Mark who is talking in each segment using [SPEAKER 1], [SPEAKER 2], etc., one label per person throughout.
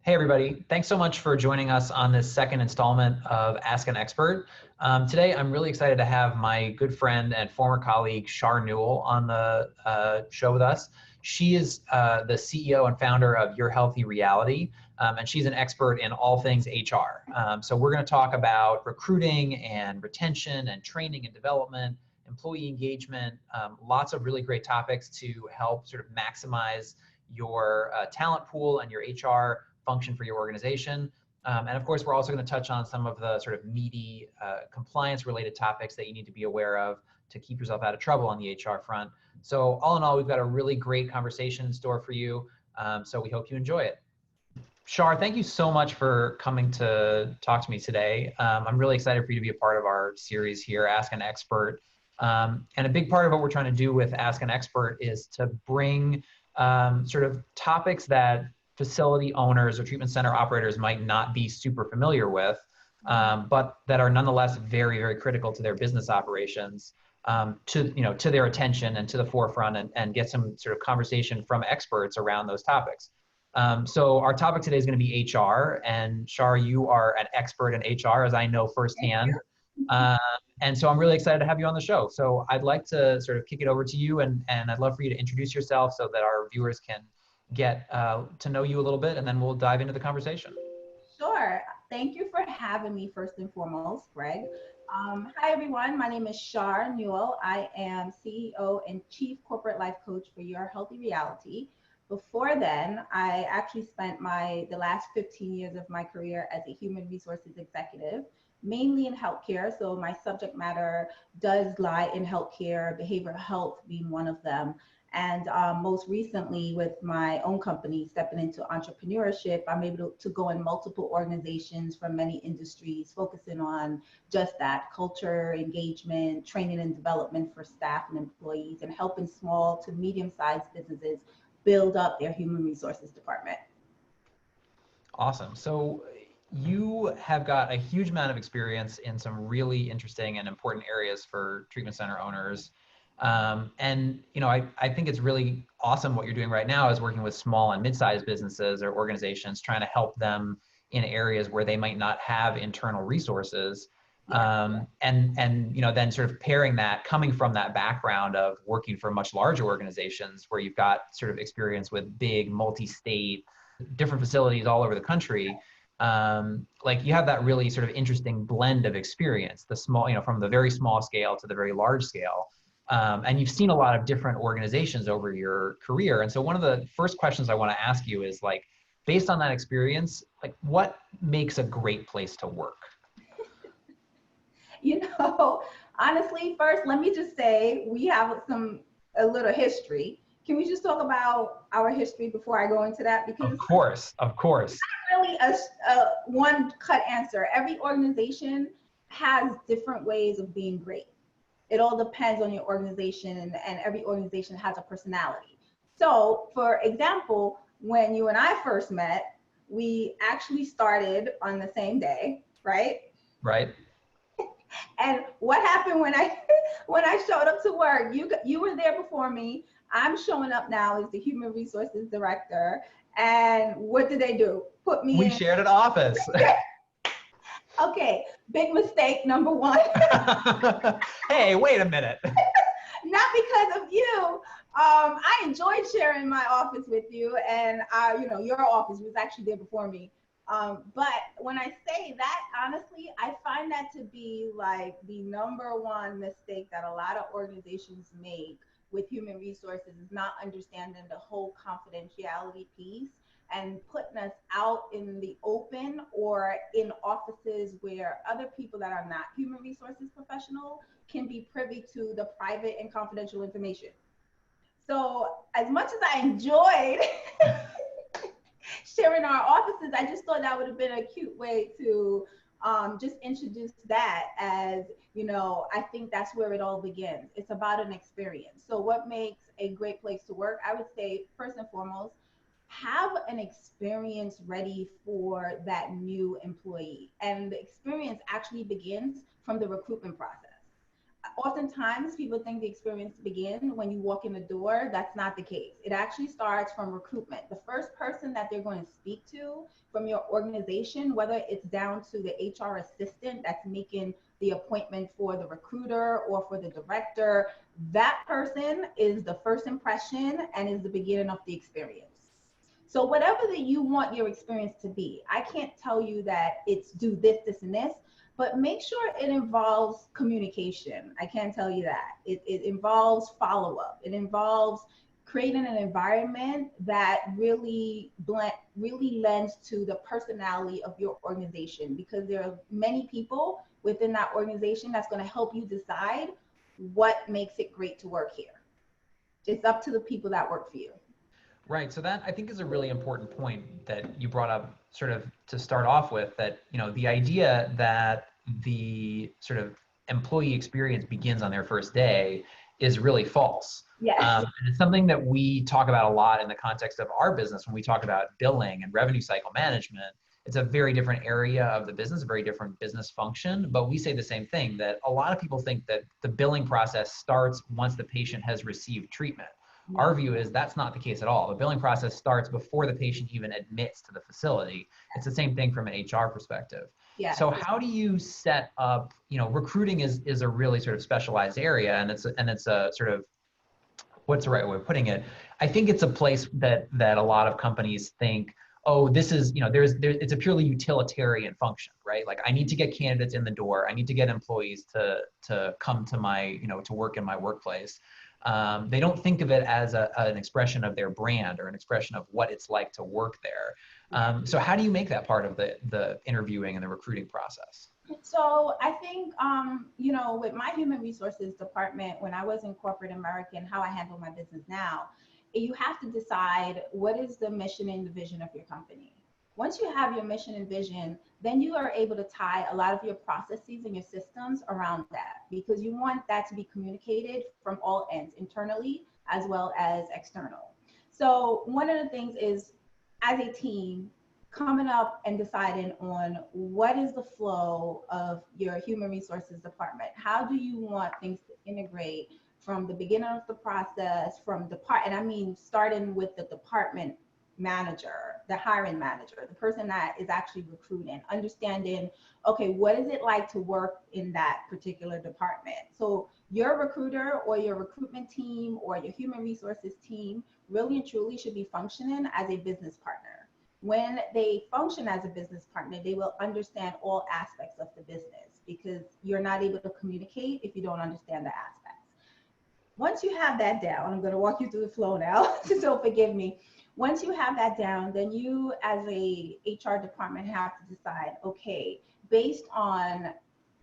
[SPEAKER 1] Hey, everybody. Thanks so much for joining us on this second installment of Ask an Expert. Today, I'm really excited to have my good friend and former colleague, Char Newell, on the show with us. She is the CEO and founder of Your Healthy Reality, and she's an expert in all things HR. So we're going to talk about recruiting and retention and training and development, employee engagement, lots of really great topics to help sort of maximize your talent pool and your HR function for your organization. And of course, we're also going to touch on some of the sort of meaty compliance related topics that you need to be aware of to keep yourself out of trouble on the HR front. So all in all, we've got a really great conversation in store for you. So we hope you enjoy it. Char, thank you so much for coming to talk to me today. I'm really excited for you to be a part of our series here, Ask an Expert. And a big part of what we're trying to do with Ask an Expert is to bring sort of topics that facility owners or treatment center operators might not be super familiar with, but that are nonetheless very, very critical to their business operations, to their attention and to the forefront, and get some sort of conversation from experts around those topics. So our topic today is going to be HR, and Char, you are an expert in HR, as I know firsthand. And so I'm really excited to have you on the show. So I'd like to sort of kick it over to you, and I'd love for you to introduce yourself so that our viewers can get to know you a little bit, and then we'll dive into the conversation.
[SPEAKER 2] Sure. Thank you for having me first and foremost, Greg. Hi, everyone. My name is Char Newell. I am CEO and Chief Corporate Life Coach for Your Healthy Reality. Before then, I actually spent the last 15 years of my career as a human resources executive, mainly in healthcare. So my subject matter does lie in healthcare, behavioral health being one of them. And most recently, with my own company stepping into entrepreneurship, I'm able to go in multiple organizations from many industries, focusing on just that culture, engagement, training and development for staff and employees, and helping small to medium-sized businesses build up their human resources department.
[SPEAKER 1] Awesome. So you have got a huge amount of experience in some really interesting and important areas for treatment center owners. And I think it's really awesome what you're doing right now is working with small and mid-sized businesses or organizations, trying to help them in areas where they might not have internal resources. And then sort of pairing that, coming from that background of working for much larger organizations where you've got sort of experience with big multi-state, different facilities all over the country. Like you have that really sort of interesting blend of experience, the small, from the very small scale to the very large scale. And you've seen a lot of different organizations over your career. And so one of the first questions I want to ask you is, like, based on that experience, like, what makes a great place to work?
[SPEAKER 2] Honestly, first, let me just say we have a little history. Can we just talk about our history before I go into that? Because
[SPEAKER 1] of course.
[SPEAKER 2] It's not really a one cut answer. Every organization has different ways of being great. It all depends on your organization, and every organization has a personality. So, for example, when you and I first met, we actually started on the same day, right?
[SPEAKER 1] Right.
[SPEAKER 2] And what happened when I showed up to work? You were there before me. I'm showing up now as the human resources director. And what did they do? Put me in.
[SPEAKER 1] We shared an office.
[SPEAKER 2] Okay, big mistake, number one.
[SPEAKER 1] Hey, wait a minute.
[SPEAKER 2] Not because of you. I enjoyed sharing my office with you, and your office was actually there before me. But when I say that, honestly, I find that to be like the number one mistake that a lot of organizations make with human resources, is not understanding the whole confidentiality piece and putting us out in the open or in offices where other people that are not human resources professional can be privy to the private and confidential information. So as much as I enjoyed sharing our offices, I just thought that would have been a cute way to just introduce that as, I think that's where it all begins. It's about an experience. So what makes a great place to work? I would say, first and foremost, have an experience ready for that new employee. And the experience actually begins from the recruitment process. oftentimes people think the experience begins when you walk in the door. That's not the case. It actually starts from recruitment. The first person that they're going to speak to from your organization, whether it's down to the HR assistant that's making the appointment for the recruiter or for the director, that person is the first impression and is the beginning of the experience. So whatever that you want your experience to be, I can't tell you that it's do this, this, and this, but make sure it involves communication. I can't tell you that. It involves follow-up. It involves creating an environment that really lends to the personality of your organization, because there are many people within that organization that's going to help you decide what makes it great to work here. It's up to the people that work for you.
[SPEAKER 1] Right. So that I think is a really important point that you brought up sort of to start off with, that, the idea that the sort of employee experience begins on their first day is really false.
[SPEAKER 2] Yes.
[SPEAKER 1] And it's something that we talk about a lot in the context of our business when we talk about billing and revenue cycle management. It's a very different area of the business, a very different business function, but we say the same thing, that a lot of people think that the billing process starts once the patient has received treatment. Our view is that's not the case at all. The billing process starts before the patient even admits to the facility. It's the same thing from an HR perspective.
[SPEAKER 2] Yes.
[SPEAKER 1] So how do you set up, recruiting is a really sort of specialized area, and it's a sort of, what's the right way of putting it? I think it's a place that a lot of companies think, oh, this is, it's a purely utilitarian function, right? Like, I need to get candidates in the door. I need to get employees to come to my, to work in my workplace. They don't think of it as an expression of their brand or an expression of what it's like to work there. So how do you make that part of the interviewing and the recruiting process?
[SPEAKER 2] So I think, with my human resources department, when I was in corporate America and how I handle my business now, you have to decide what is the mission and the vision of your company. Once you have your mission and vision, then you are able to tie a lot of your processes and your systems around that, because you want that to be communicated from all ends, internally as well as external. So one of the things is, as a team, coming up and deciding on what is the flow of your human resources department. How do you want things to integrate from the beginning of the process, and I mean starting with the department manager, the hiring manager, the person that is actually recruiting, understanding, okay, what is it like to work in that particular department? So your recruiter or your recruitment team or your human resources team really and truly should be functioning as a business partner. When they function as a business partner, they will understand all aspects of the business, because you're not able to communicate if you don't understand the aspects. Once you have that down, I'm going to walk you through the flow now, so forgive me. Once you have that down, then you as a HR department have to decide, okay, based on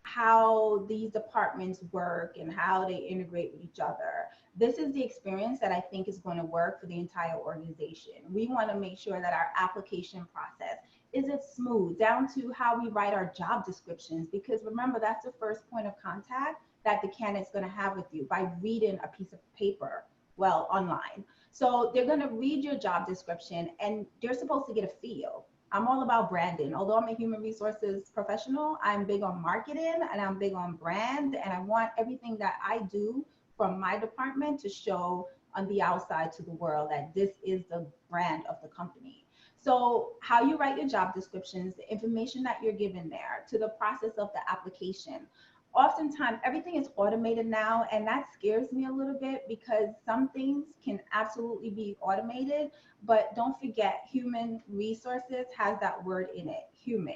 [SPEAKER 2] how these departments work and how they integrate with each other, this is the experience that I think is going to work for the entire organization. We want to make sure that our application process is it smooth, down to how we write our job descriptions, because remember, that's the first point of contact that the candidate's going to have with you by reading a piece of paper, well, online. So they're going to read your job description and they're supposed to get a feel. I'm all about branding. Although I'm a human resources professional, I'm big on marketing and I'm big on brand, and I want everything that I do from my department to show on the outside to the world that this is the brand of the company. So how you write your job descriptions, the information that you're given there, to the process of the application. Oftentimes everything is automated now, and that scares me a little bit, because some things can absolutely be automated, but don't forget, human resources has that word in it, human.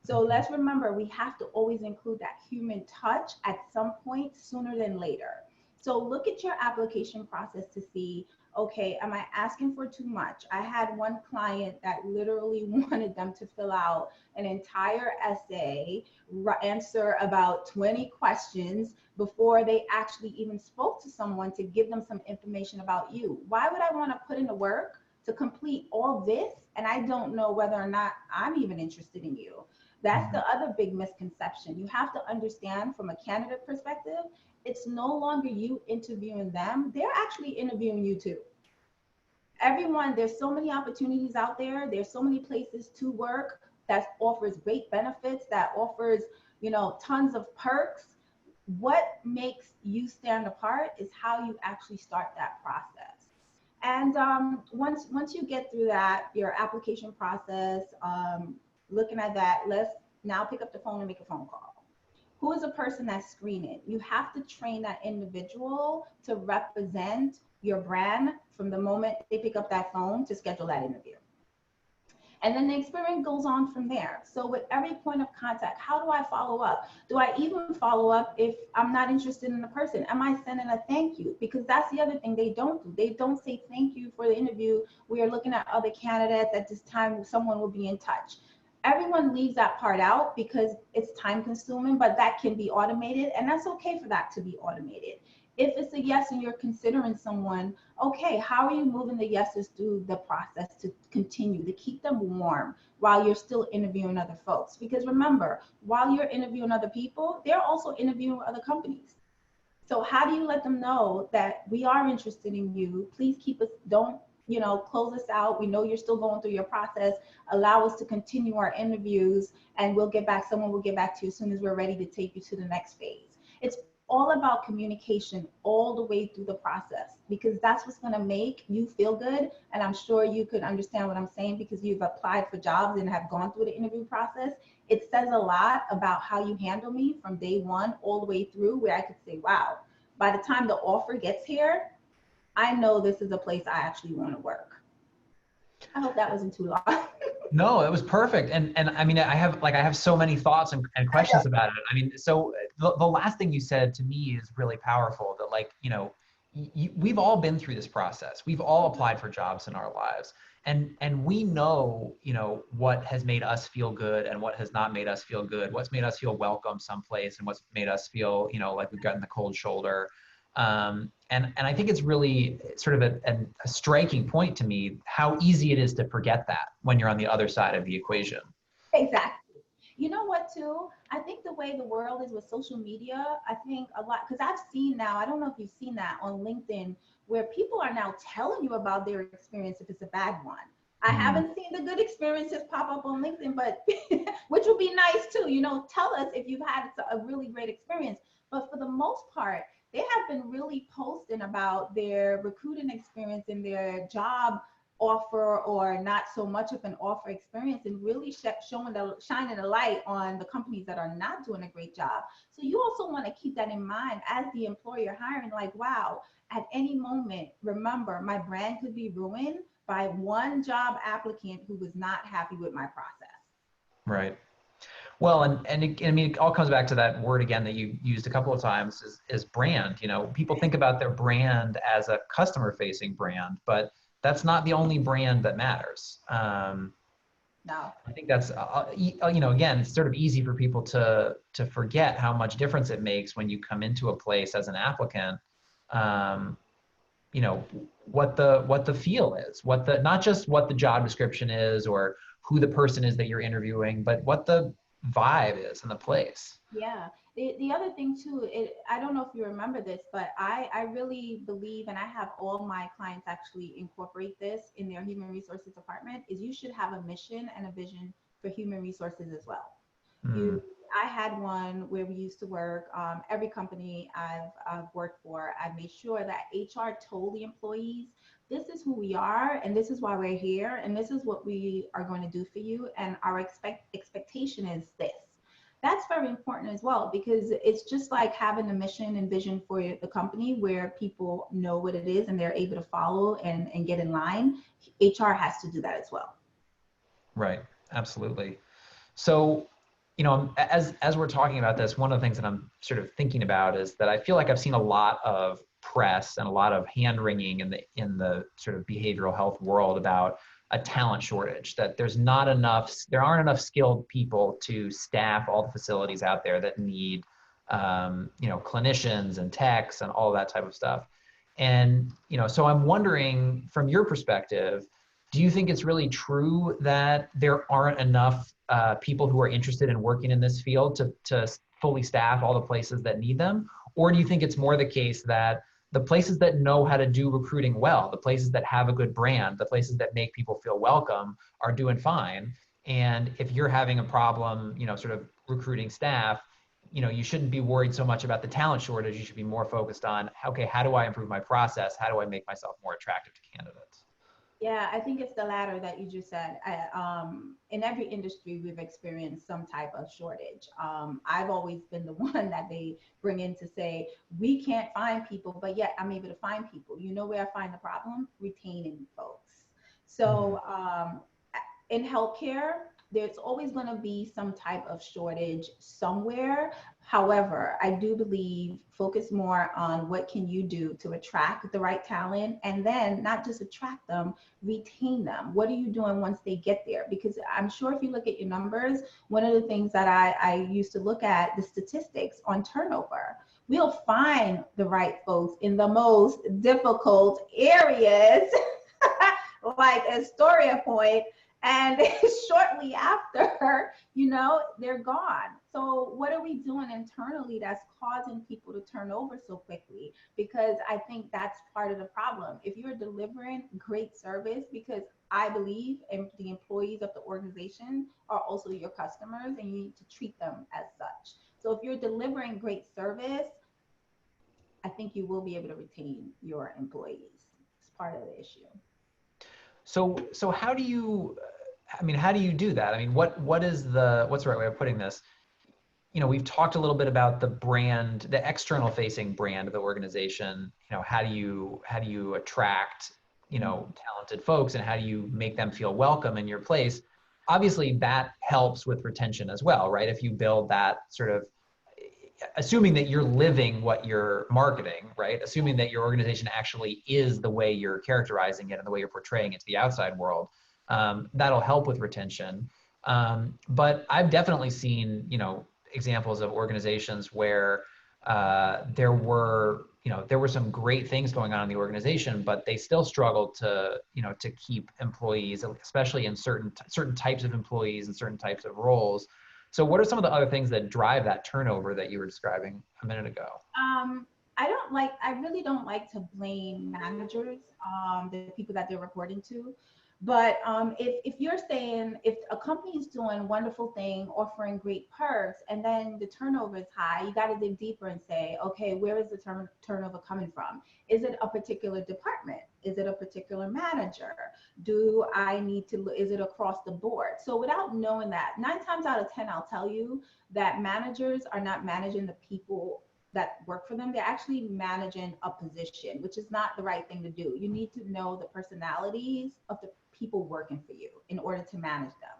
[SPEAKER 2] So let's remember, we have to always include that human touch at some point, sooner than later. So look at your application process to see, okay, am I asking for too much? I had one client that literally wanted them to fill out an entire essay, answer about 20 questions before they actually even spoke to someone to give them some information about you. Why would I want to put in the work to complete all this and I don't know whether or not I'm even interested in you? That's the other big misconception. You have to understand, from a candidate perspective, it's no longer you interviewing them, they're actually interviewing you too. Everyone, there's so many opportunities out there, there's so many places to work that offers great benefits, that offers, tons of perks. what makes you stand apart is how you actually start that process. And once you get through that, your application process, looking at that, let's now pick up the phone and make a phone call. Who is a person that's screening? You have to train that individual to represent your brand from the moment they pick up that phone to schedule that interview. And then the experience goes on from there. So with every point of contact, how do I follow up? Do I even follow up if I'm not interested in the person? Am I sending a thank you? Because that's the other thing they don't do. They don't say thank you for the interview. We are looking at other candidates. At this time, someone will be in touch. Everyone leaves that part out because it's time consuming, but that can be automated, and that's okay for that to be automated. If it's a yes and you're considering someone, okay, how are you moving the yeses through the process to continue to keep them warm while you're still interviewing other folks? Because remember, while you're interviewing other people, they're also interviewing other companies. So how do you let them know that we are interested in you? Please keep us, don't, close us out. We know you're still going through your process. Allow us to continue our interviews, and someone will get back to you as soon as we're ready to take you to the next phase. It's all about communication all the way through the process, because that's what's going to make you feel good. And I'm sure you could understand what I'm saying because you've applied for jobs and have gone through the interview process. It says a lot about how you handle me from day one all the way through, where I could say, wow, by the time the offer gets here, I know this is a place I actually want to work. I hope that wasn't too long.
[SPEAKER 1] No, it was perfect. And I mean, I have so many thoughts and questions about it. I mean, so the last thing you said to me is really powerful, that like, we've all been through this process. We've all applied for jobs in our lives. And we know, what has made us feel good and what has not made us feel good, what's made us feel welcome someplace and what's made us feel, like we've gotten the cold shoulder. And I think it's really sort of a striking point to me how easy it is to forget that when you're on the other side of the equation.
[SPEAKER 2] Exactly. You know what, too? I think the way the world is with social media, I think a lot, because I've seen now, I don't know if you've seen that on LinkedIn, where people are now telling you about their experience if it's a bad one. I haven't seen the good experiences pop up on LinkedIn, but which would be nice too. Tell us if you've had a really great experience. But for the most part, they have been really posting about their recruiting experience and their job offer, or not so much of an offer experience, and really shining a light on the companies that are not doing a great job. So you also want to keep that in mind as the employer hiring, like, wow, at any moment, remember, my brand could be ruined by one job applicant who was not happy with my process.
[SPEAKER 1] Right. Well, I mean, it all comes back to that word again that you used a couple of times is brand. People think about their brand as a customer facing brand, but that's not the only brand that matters.
[SPEAKER 2] No.
[SPEAKER 1] I think that's, again, it's sort of easy for people to forget how much difference it makes when you come into a place as an applicant. What the feel is, not just what the job description is or who the person is that you're interviewing, but what the vibe is in the place.
[SPEAKER 2] Yeah. The other thing too, I don't know if you remember this, but I really believe, and I have all my clients actually incorporate this in their human resources department, is you should have a mission and a vision for human resources as well. I had one where we used to work, every company I've worked for, I made sure that HR told the employees, this is who we are, and this is why we're here, and this is what we are going to do for you, and our expectation is this. That's very important as well, because it's just like having a mission and vision for the company where people know what it is and they're able to follow and get in line. HR has to do that as well.
[SPEAKER 1] Right. Absolutely. So, as we're talking about this, one of the things that I'm sort of thinking about is that I feel like I've seen a lot of press and a lot of hand wringing in the sort of behavioral health world about a talent shortage, that there aren't enough skilled people to staff all the facilities out there that need, clinicians and techs and all that type of stuff. And, so I'm wondering, from your perspective, do you think it's really true that there aren't enough people who are interested in working in this field to fully staff all the places that need them? Or do you think it's more the case that the places that know how to do recruiting well, the places that have a good brand, the places that make people feel welcome are doing fine? And if you're having a problem, sort of recruiting staff, you shouldn't be worried so much about the talent shortage. You should be more focused on, okay, how do I improve my process? How do I make myself more attractive to candidates?
[SPEAKER 2] Yeah, I think it's the latter that you just said. In every industry, we've experienced some type of shortage. I've always been the one that they bring in to say, we can't find people, but yet I'm able to find people. You know where I find the problem? Retaining folks.
[SPEAKER 1] Mhm.
[SPEAKER 2] So in healthcare, there's always going to be some type of shortage somewhere. However, I do believe focus more on what can you do to attract the right talent, and then not just attract them, retain them. What are you doing once they get there? Because I'm sure if you look at your numbers, one of the things that I used to look at the statistics on turnover. We'll find the right folks in the most difficult areas like Astoria Point, and shortly after, they're gone. So what are we doing internally that's causing people to turn over so quickly? Because I think that's part of the problem. If you're delivering great service, because I believe the employees of the organization are also your customers, and you need to treat them as such. So if you're delivering great service, I think you will be able to retain your employees. It's part of the issue.
[SPEAKER 1] So how do you, how do you do that? What's the right way of putting this? We've talked a little bit about the brand, the external facing brand of the organization. How do you attract, talented folks, and how do you make them feel welcome in your place? Obviously that helps with retention as well, right? If you build that sort of, assuming that you're living what you're marketing, right? Assuming that your organization actually is the way you're characterizing it and the way you're portraying it to the outside world, that'll help with retention. But I've definitely seen, examples of organizations where there were some great things going on in the organization, but they still struggled to keep employees, especially in certain types of employees and certain types of roles. So what are some of the other things that drive that turnover that you were describing a minute ago?
[SPEAKER 2] Um, I really don't like to blame managers, the people that they're reporting to. But if you're saying, if a company is doing wonderful thing, offering great perks, and then the turnover is high, you got to dig deeper and say, okay, where is the turnover coming from? Is it a particular department? Is it a particular manager? Is it across the board? So without knowing that, 9 times out of 10, I'll tell you that managers are not managing the people that work for them. They're actually managing a position, which is not the right thing to do. You need to know the personalities of the people working for you in order to manage them.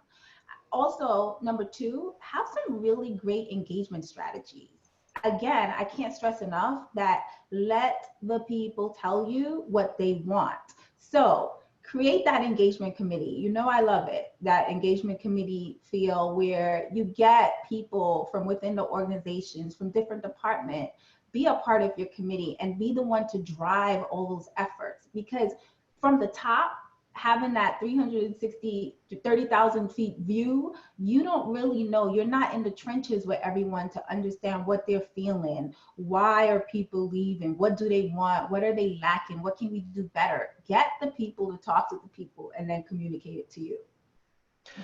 [SPEAKER 2] Also, number two, have some really great engagement strategies. Again, I can't stress enough that let the people tell you what they want. So create that engagement committee. I love it, that engagement committee feel where you get people from within the organizations, from different departments, be a part of your committee and be the one to drive all those efforts. Because from the top, having that 360 to 30,000 feet view, you don't really know. You're not in the trenches with everyone to understand what they're feeling. Why are people leaving? What do they want? What are they lacking? What can we do better? Get the people to talk to the people and then communicate it to you.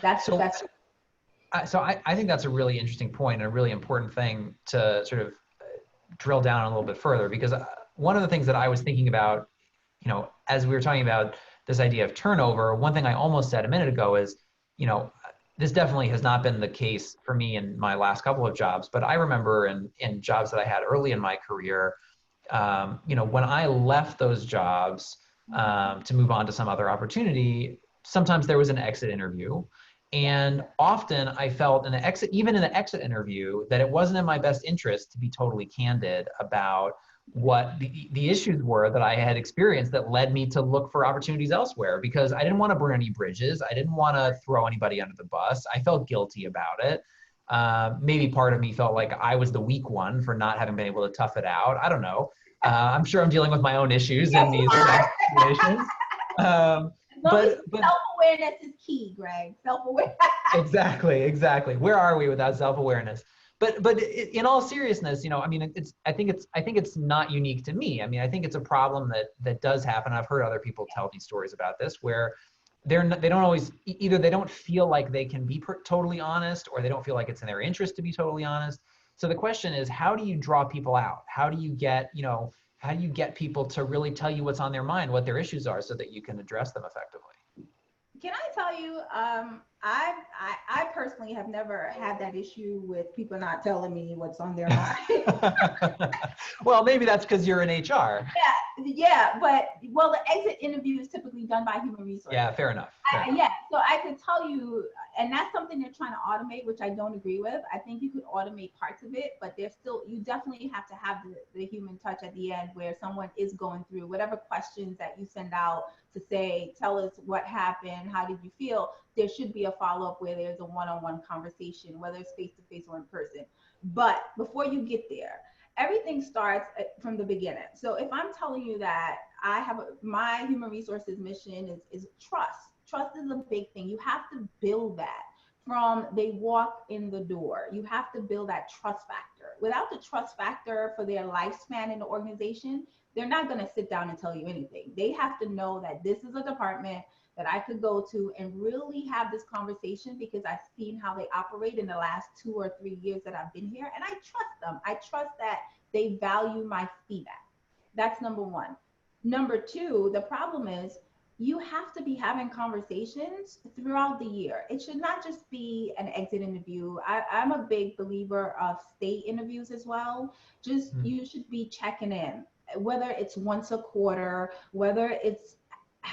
[SPEAKER 2] That's the best.
[SPEAKER 1] So I think that's a really interesting point and a really important thing to sort of drill down on a little bit further, because one of the things that I was thinking about, as we were talking about this idea of turnover, one thing I almost said a minute ago is, this definitely has not been the case for me in my last couple of jobs, but I remember in jobs that I had early in my career, when I left those jobs to move on to some other opportunity, sometimes there was an exit interview. And often I felt even in the exit interview, that it wasn't in my best interest to be totally candid about what the issues were that I had experienced that led me to look for opportunities elsewhere, because I didn't want to burn any bridges. I didn't want to throw anybody under the bus. I felt guilty about it. Maybe part of me felt like I was the weak one for not having been able to tough it out. I don't know. I'm sure I'm dealing with my own issues in these situations.
[SPEAKER 2] But self-awareness is key, Greg. Self-awareness.
[SPEAKER 1] Exactly. Where are we without self-awareness? But in all seriousness, I think it's not unique to me. I think it's a problem that does happen. I've heard other people tell me stories about this, where they don't always, either they don't feel like they can be totally honest, or they don't feel like it's in their interest to be totally honest. So the question is, how do you draw people out? How do you get, how do you get people to really tell you what's on their mind, what their issues are, so that you can address them effectively?
[SPEAKER 2] Can I tell you, I personally have never had that issue with people not telling me what's on their mind.
[SPEAKER 1] Well, maybe that's because you're in HR.
[SPEAKER 2] Yeah, but well, the exit interview is typically done by human resources.
[SPEAKER 1] Yeah, fair enough.
[SPEAKER 2] Yeah, so I could tell you, and that's something they're trying to automate, which I don't agree with. I think you could automate parts of it, but there's still, you definitely have to have the human touch at the end where someone is going through whatever questions that you send out to say, tell us what happened, how did you feel? There should be a follow-up where there's a one-on-one conversation, whether it's face-to-face or in person. But before you get there, everything starts from the beginning. So if I'm telling you that I have my human resources mission is trust. Trust is a big thing. You have to build that from they walk in the door. You have to build that trust factor. Without the trust factor for their lifespan in the organization, they're not going to sit down and tell you anything. They have to know that this is a department that I could go to and really have this conversation because I've seen how they operate in the last 2 or 3 years that I've been here. And I trust them. I trust that they value my feedback. That's number one. Number two, the problem is you have to be having conversations throughout the year. It should not just be an exit interview. I'm a big believer of state interviews as well. Just you should be checking in, whether it's once a quarter, whether it's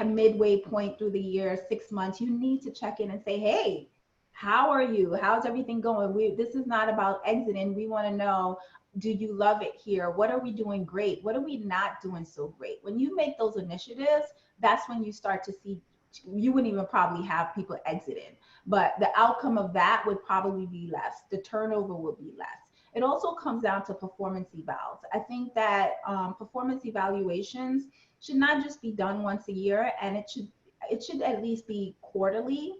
[SPEAKER 2] a midway point through the year, 6 months, you need to check in and say, hey, how are you? How's everything going? This is not about exiting. We want to know, do you love it here? What are we doing great? What are we not doing so great? When you make those initiatives, that's when you start to see, you wouldn't even probably have people exiting, but the outcome of that would probably be less. The turnover would be less. It also comes down to performance evals. I think that performance evaluations should not just be done once a year, and it should at least be quarterly.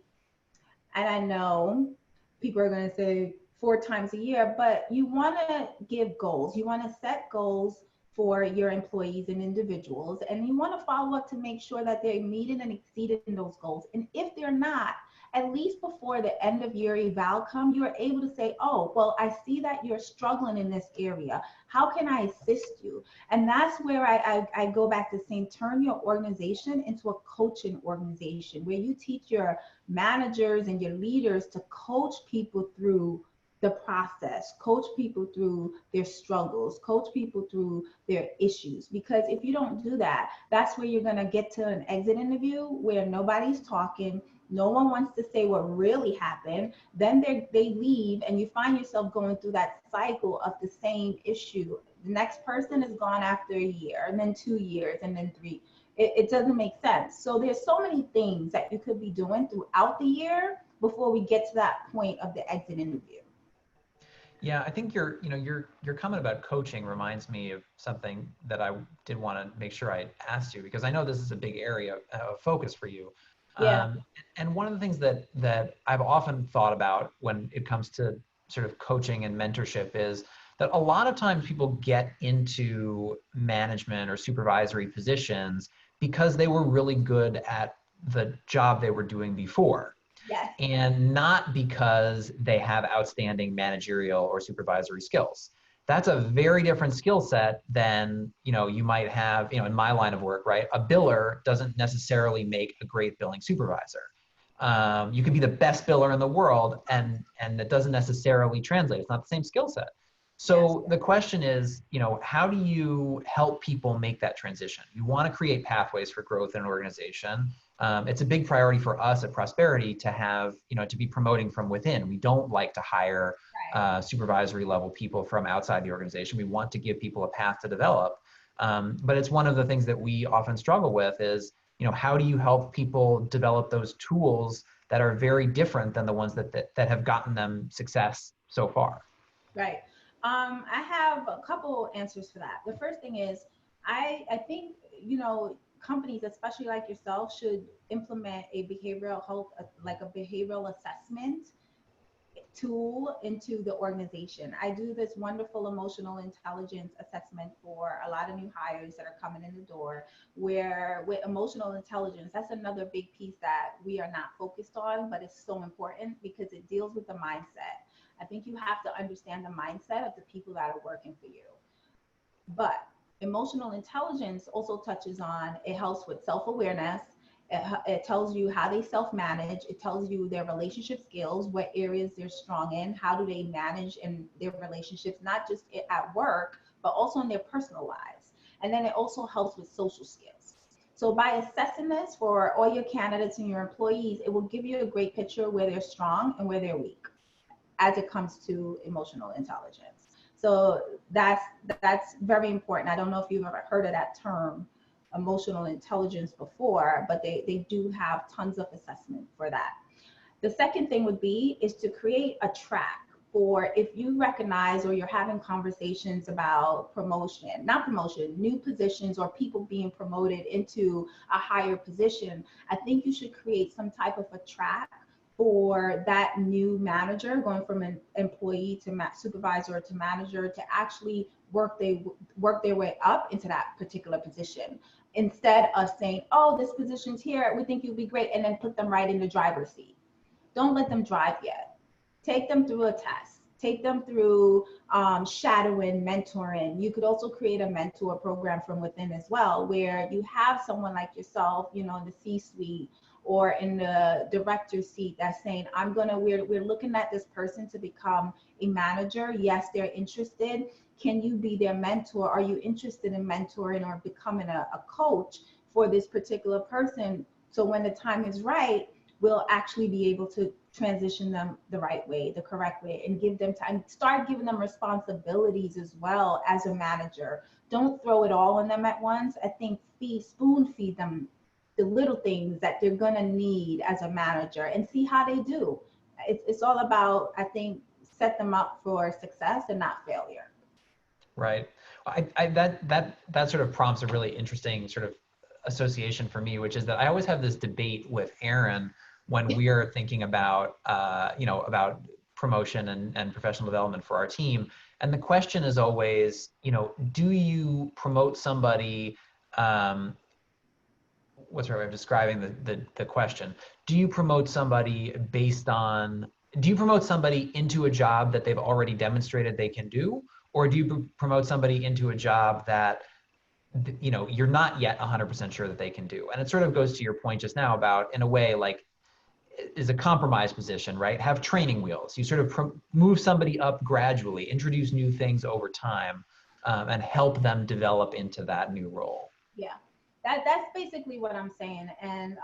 [SPEAKER 2] And I know people are going to say 4 times a year, but you want to give goals. You want to set goals for your employees and individuals, and you want to follow up to make sure that they're meeting and exceeding those goals. And if they're not, at least before the end of year eval come, you are able to say, oh, well, I see that you're struggling in this area. How can I assist you? And that's where I go back to saying, turn your organization into a coaching organization where you teach your managers and your leaders to coach people through the process, coach people through their struggles, coach people through their issues. Because if you don't do that, that's where you're going to get to an exit interview where nobody's talking. No one wants to say what really happened. Then they leave, and you find yourself going through that cycle of the same issue. The next person is gone after a year, and then 2 years, and then 3. It doesn't make sense. So there's so many things that you could be doing throughout the year before we get to that point of the exit interview.
[SPEAKER 1] Yeah, I think your comment about coaching reminds me of something that I did want to make sure I asked you, because I know this is a big area of focus for you.
[SPEAKER 2] Yeah.
[SPEAKER 1] And one of the things that I've often thought about when it comes to sort of coaching and mentorship is that a lot of times people get into management or supervisory positions because they were really good at the job they were doing before,
[SPEAKER 2] Yes.
[SPEAKER 1] and not because they have outstanding managerial or supervisory skills. That's a very different skill set than, you might have, in my line of work, right? A biller doesn't necessarily make a great billing supervisor. You could be the best biller in the world, and it doesn't necessarily translate. It's not the same skill set. So the question is, how do you help people make that transition? You want to create pathways for growth in an organization. It's a big priority for us at Prosperity to have, to be promoting from within. We don't like to hire supervisory level people from outside the organization. We want to give people a path to develop. But it's one of the things that we often struggle with is, how do you help people develop those tools that are very different than the ones that have gotten them success so far?
[SPEAKER 2] Right. I have a couple answers for that. The first thing is, I think, companies, especially like yourself, should implement a behavioral health, like a behavioral assessment tool into the organization. I do this wonderful emotional intelligence assessment for a lot of new hires that are coming in the door, where with emotional intelligence, that's another big piece that we are not focused on, but it's so important because it deals with the mindset. I think you have to understand the mindset of the people that are working for you. But emotional intelligence also touches on, it helps with self-awareness. It tells you how they self-manage. It tells you their relationship skills, what areas they're strong in, how do they manage in their relationships, not just at work, but also in their personal lives. And then it also helps with social skills. So by assessing this for all your candidates and your employees, it will give you a great picture where they're strong and where they're weak as it comes to emotional intelligence. So that's very important. I don't know if you've ever heard of that term, emotional intelligence, before, but they do have tons of assessment for that. The second thing would be is to create a track for if you recognize or you're having conversations about promotion, not promotion, new positions or people being promoted into a higher position. I think you should create some type of a track for that new manager going from an employee to supervisor to manager to actually work their way up into that particular position, instead of saying, oh, this position's here, we think you'll be great, and then put them right in the driver's seat. Don't let them drive yet. Take them through a test. Take them through shadowing, mentoring. You could also create a mentor program from within as well, where you have someone like yourself, in the C-suite or in the director's seat that's saying, we're looking at this person to become a manager. Yes, they're interested. Can you be their mentor? Are you interested in mentoring or becoming a coach for this particular person? So when the time is right, we'll actually be able to transition them the right way, the correct way, and give them time. Start giving them responsibilities as well as a manager. Don't throw it all on them at once. I think spoon feed them the little things that they're gonna need as a manager and see how they do. It's all about, I think, set them up for success and not failure.
[SPEAKER 1] Right. That sort of prompts a really interesting sort of association for me, which is that I always have this debate with Aaron when we are thinking about, about promotion and professional development for our team. And the question is always, do you promote somebody, what's the right way of describing the question? Do you promote somebody into a job that they've already demonstrated they can do? Or do you promote somebody into a job that, you're not yet 100% sure that they can do? And it sort of goes to your point just now about, in a way, like, is a compromise position, right? Have training wheels. You sort of move somebody up gradually, introduce new things over time, and help them develop into that new role.
[SPEAKER 2] Yeah, that's basically what I'm saying. And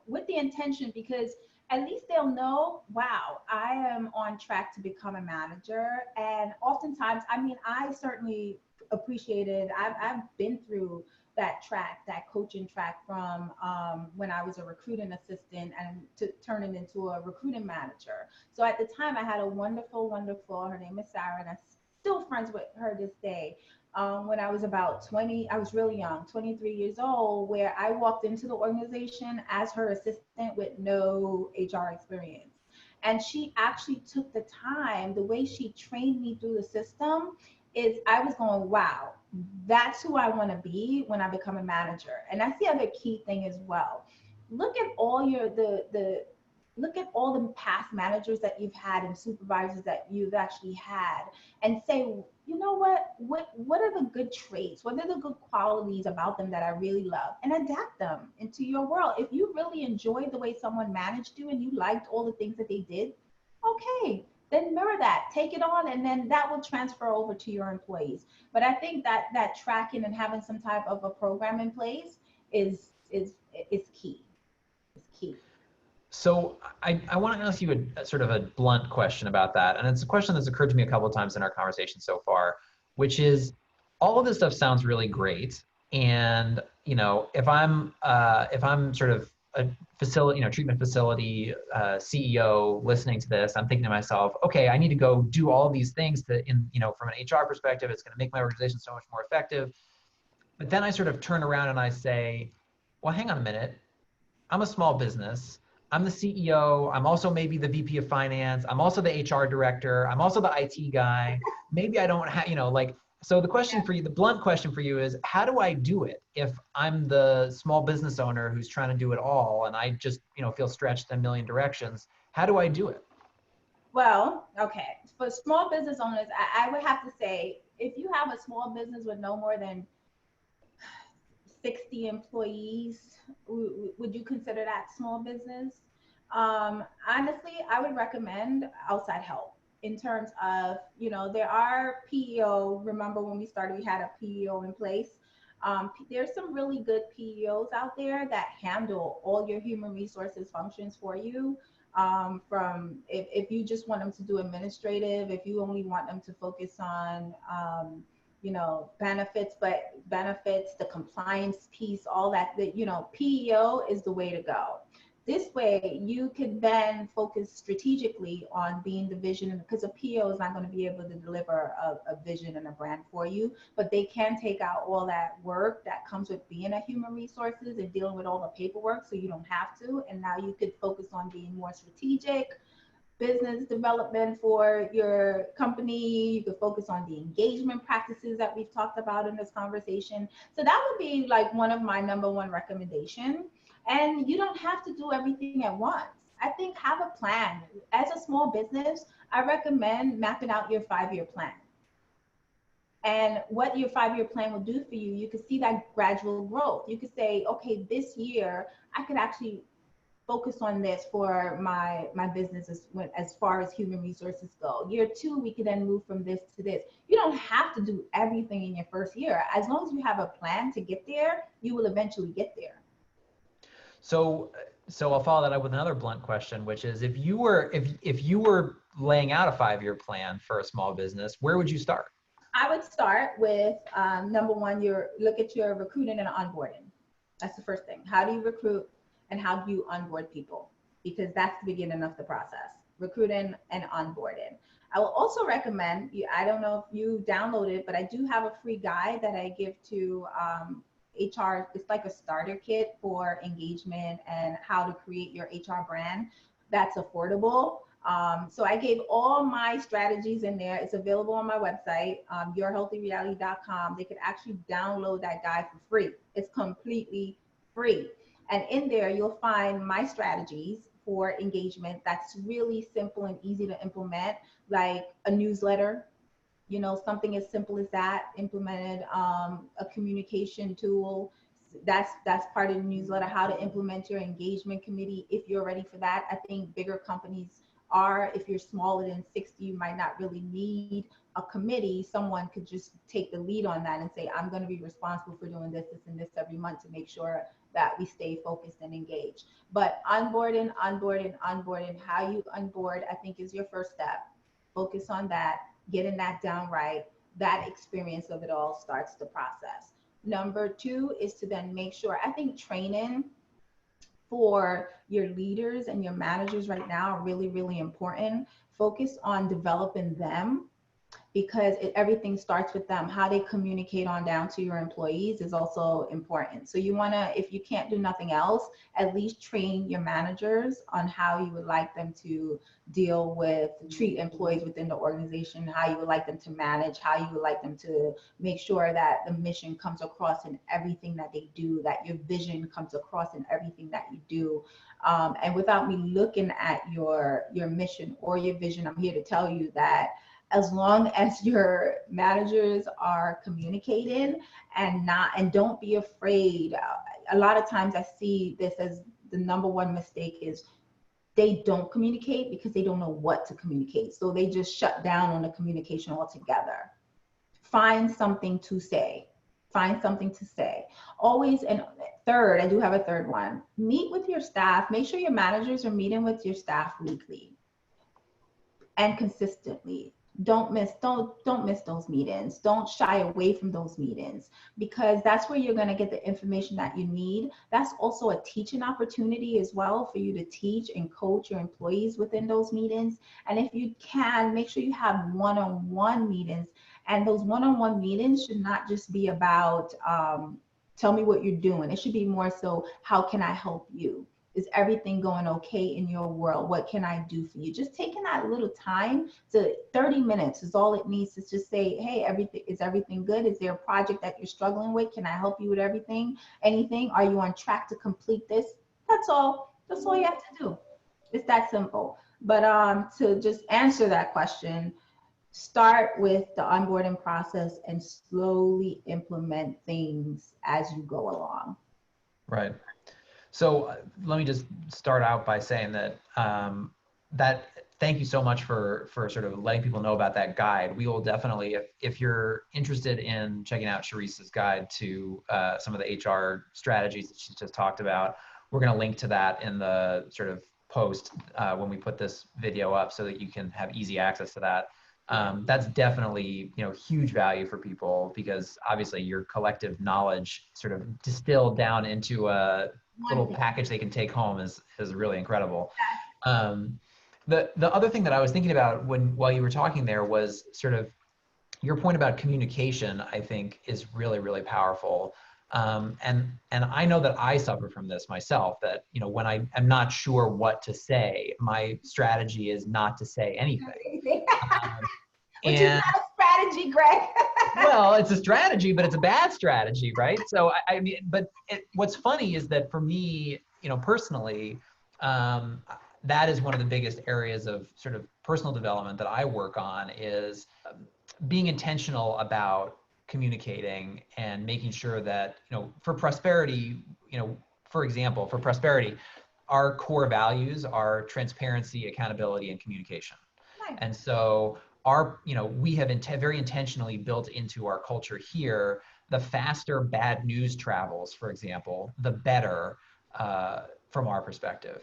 [SPEAKER 2] with the intention, because at least they'll know, wow, I am on track to become a manager. And oftentimes, I certainly appreciated, I've been through that track, that coaching track from when I was a recruiting assistant and to turning into a recruiting manager. So at the time I had a wonderful, her name is Sarah, and I'm still friends with her this day. When I was about 20, I was really young, 23 years old, where I walked into the organization as her assistant with no HR experience. And she actually took the time, the way she trained me through the system is I was going, wow, that's who I want to be when I become a manager. And that's the other key thing as well. Look at all look at all the past managers that you've had and supervisors that you've actually had and say, you know what are the good traits? What are the good qualities about them that I really love? And adapt them into your world. If you really enjoyed the way someone managed you and you liked all the things that they did, okay, then mirror that, take it on, and then that will transfer over to your employees. But I think that tracking and having some type of a program in place is key. It's key.
[SPEAKER 1] So I want to ask you a sort of a blunt question about that. And it's a question that's occurred to me a couple of times in our conversation so far, which is, all of this stuff sounds really great. And, if I'm sort of a facility, treatment facility CEO listening to this, I'm thinking to myself, okay, I need to go do all of these things from an HR perspective, it's going to make my organization so much more effective. But then I sort of turn around and I say, well, hang on a minute. I'm a small business. I'm the CEO. I'm also maybe the VP of finance. I'm also the HR director. I'm also the IT guy. Maybe I don't have, so the question for you, the blunt question for you is, how do I do it if I'm the small business owner who's trying to do it all and I just, feel stretched in a million directions? How do I do it?
[SPEAKER 2] Well, okay. For small business owners, I would have to say if you have a small business with no more than 60 employees, would you consider that small business? Honestly, I would recommend outside help in terms of, there are PEO. Remember when we started, we had a PEO in place. There's some really good PEOs out there that handle all your human resources functions for you. From if you just want them to do administrative, if you only want them to focus on benefits, but benefits, the compliance piece, all that, PEO is the way to go. This way you could then focus strategically on being the vision, because a PEO is not going to be able to deliver a vision and a brand for you, but they can take out all that work that comes with being a human resources and dealing with all the paperwork, so you don't have to. And now you could focus on being more strategic business development for your company. You could focus on the engagement practices that we've talked about in this conversation. So that would be like one of my number one recommendation. And you don't have to do everything at once. I think have a plan. As a small business, I recommend mapping out your 5-year plan. And what your 5-year plan will do for you, you could see that gradual growth. You could say, okay, this year I could actually focus on this for my business as far as human resources go. Year 2, we could then move from this to this. You don't have to do everything in your first year. As long as you have a plan to get there, you will eventually get there.
[SPEAKER 1] So I'll follow that up with another blunt question, which is if you were laying out a 5-year plan for a small business, where would you start?
[SPEAKER 2] I would start with number one, look at your recruiting and onboarding. That's the first thing. How do you recruit and how do you onboard people? Because that's the beginning of the process, recruiting and onboarding. I will also recommend you, I don't know if you downloaded, but I do have a free guide that I give to HR. It's like a starter kit for engagement and how to create your HR brand that's affordable. So I gave all my strategies in there. It's available on my website, yourhealthyreality.com. They could actually download that guide for free. It's completely free. And in there, you'll find my strategies for engagement that's really simple and easy to implement, like a newsletter, something as simple as that, implemented, a communication tool. That's part of the newsletter, how to implement your engagement committee if you're ready for that. I think bigger companies are. If you're smaller than 60, you might not really need a committee. Someone could just take the lead on that and say, I'm going to be responsible for doing this, and this every month to make sure that we stay focused and engaged. But onboarding, how you onboard, I think is your first step. Focus on that, getting that down right. That experience of it all starts the process. Number 2 is to then make sure, I think training for your leaders and your managers right now are really, really important. Focus on developing them, because everything starts with them. How they communicate on down to your employees is also important. So you want to, if you can't do nothing else, at least train your managers on how you would like them to deal with, treat employees within the organization, how you would like them to manage, how you would like them to make sure that the mission comes across in everything that they do, that your vision comes across in everything that you do. And without me looking at your mission or your vision, I'm here to tell you that as long as your managers are communicating and don't be afraid. A lot of times I see this as the number one mistake is they don't communicate because they don't know what to communicate. So they just shut down on the communication altogether. Find something to say. Find something to say. Always, and third, I do have a third one. Meet with your staff. Make sure your managers are meeting with your staff weekly and consistently. Don't miss those meetings. Don't shy away from those meetings, because that's where you're going to get the information that you need. That's also a teaching opportunity as well for you to teach and coach your employees within those meetings. And if you can, make sure you have one-on-one meetings. And those one-on-one meetings should not just be about tell me what you're doing. It should be more so, how can I help you? Is everything going okay in your world? What can I do for you? Just taking that little time, to 30 minutes is all it needs to just say, hey, is everything good? Is there a project that you're struggling with? Can I help you with everything? Anything? Are you on track to complete this? That's all. That's all you have to do. It's that simple. But to just answer that question, start with the onboarding process and slowly implement things as you go along.
[SPEAKER 1] Right. So let me just start out by saying that thank you so much for sort of letting people know about that guide. We will definitely, if you're interested in checking out Sharice's guide to some of the HR strategies that she just talked about, we're going to link to that in the sort of post when we put this video up, so that you can have easy access to that. That's definitely, huge value for people, because obviously your collective knowledge sort of distilled down into a little package they can take home is really incredible. The other thing that I was thinking about while you were talking there was sort of your point about communication. I think is really, really powerful. And I know that I suffer from this myself, that, when I am not sure what to say, my strategy is not to say anything.
[SPEAKER 2] Which is not a strategy, Greg.
[SPEAKER 1] Well, it's a strategy, but it's a bad strategy, right? So I mean, but what's funny is that for me, personally, that is one of the biggest areas of sort of personal development that I work on, is being intentional about communicating and making sure that, for prosperity, for example, for prosperity, our core values are transparency, accountability, and communication.
[SPEAKER 2] Nice.
[SPEAKER 1] And so we have very intentionally built into our culture here, the faster bad news travels, for example, the better from our perspective.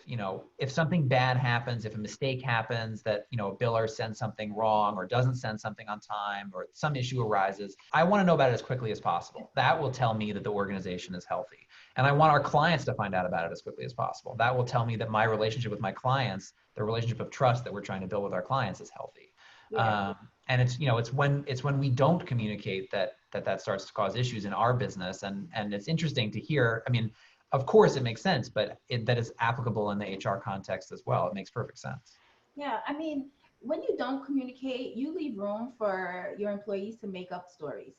[SPEAKER 1] If something bad happens, if a mistake happens, that, a biller sends something wrong or doesn't send something on time, or some issue arises, I want to know about it as quickly as possible. That will tell me that the organization is healthy. And I want our clients to find out about it as quickly as possible. That will tell me that my relationship with my clients, the relationship of trust that we're trying to build with our clients, is healthy. Yeah. And it's when we don't communicate that starts to cause issues in our business. And it's interesting to hear. I mean, of course it makes sense, but that is applicable in the HR context as well. It makes perfect sense.
[SPEAKER 2] Yeah, I mean, when you don't communicate, you leave room for your employees to make up stories.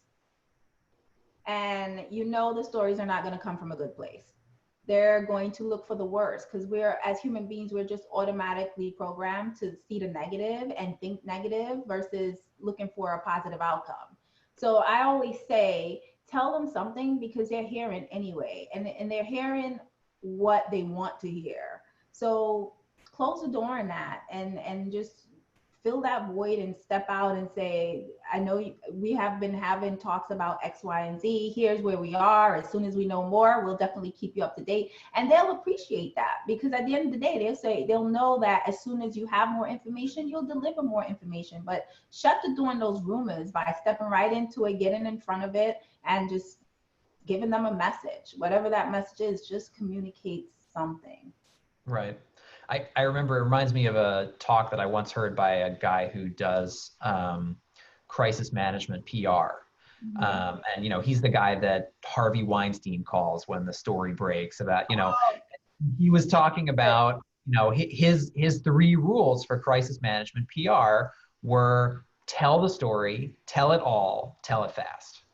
[SPEAKER 2] And the stories are not going to come from a good place. They're going to look for the worst, because as human beings, we're just automatically programmed to see the negative and think negative versus looking for a positive outcome. So I always say, tell them something, because they're hearing anyway, and they're hearing what they want to hear. So close the door on that, and just fill that void and step out and say, I know we have been having talks about X, Y, and Z. Here's where we are. As soon as we know more, we'll definitely keep you up to date. And they'll appreciate that, because at the end of the day, they'll know that as soon as you have more information, you'll deliver more information. But shut the door on those rumors by stepping right into it, getting in front of it, and just giving them a message. Whatever that message is, just communicate something.
[SPEAKER 1] Right. I remember, it reminds me of a talk that I once heard by a guy who does crisis management PR. And, he's the guy that Harvey Weinstein calls when the story breaks about, he was talking about, his 3 rules for crisis management PR were: tell the story, tell it all, tell it fast.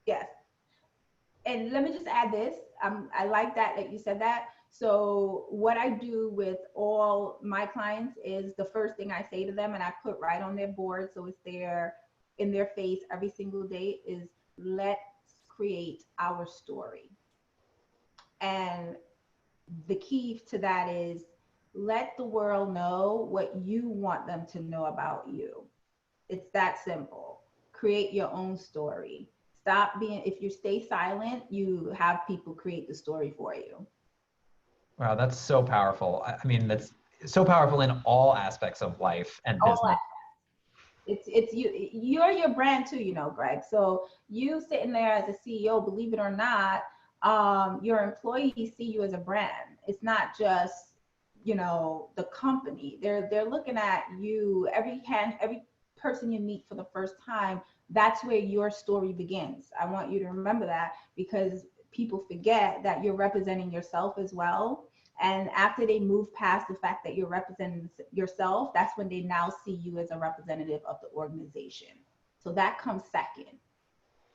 [SPEAKER 2] Yes. And let me just add this. I like that you said that. So what I do with all my clients is, the first thing I say to them, and I put right on their board, so it's there in their face every single day, is, let's create our story. And the key to that is, let the world know what you want them to know about you. It's that simple. Create your own story. If you stay silent, you have people create the story for you.
[SPEAKER 1] Wow, that's so powerful. I mean, that's so powerful in all aspects of life and business.
[SPEAKER 2] It's you're your brand too, Greg. So you sitting there as a CEO, believe it or not, your employees see you as a brand. It's not just, the company. They're looking at you. Every person you meet for the first time, that's where your story begins. I want you to remember that, because people forget that you're representing yourself as well. And after they move past the fact that you're representing yourself, that's when they now see you as a representative of the organization. So that comes second.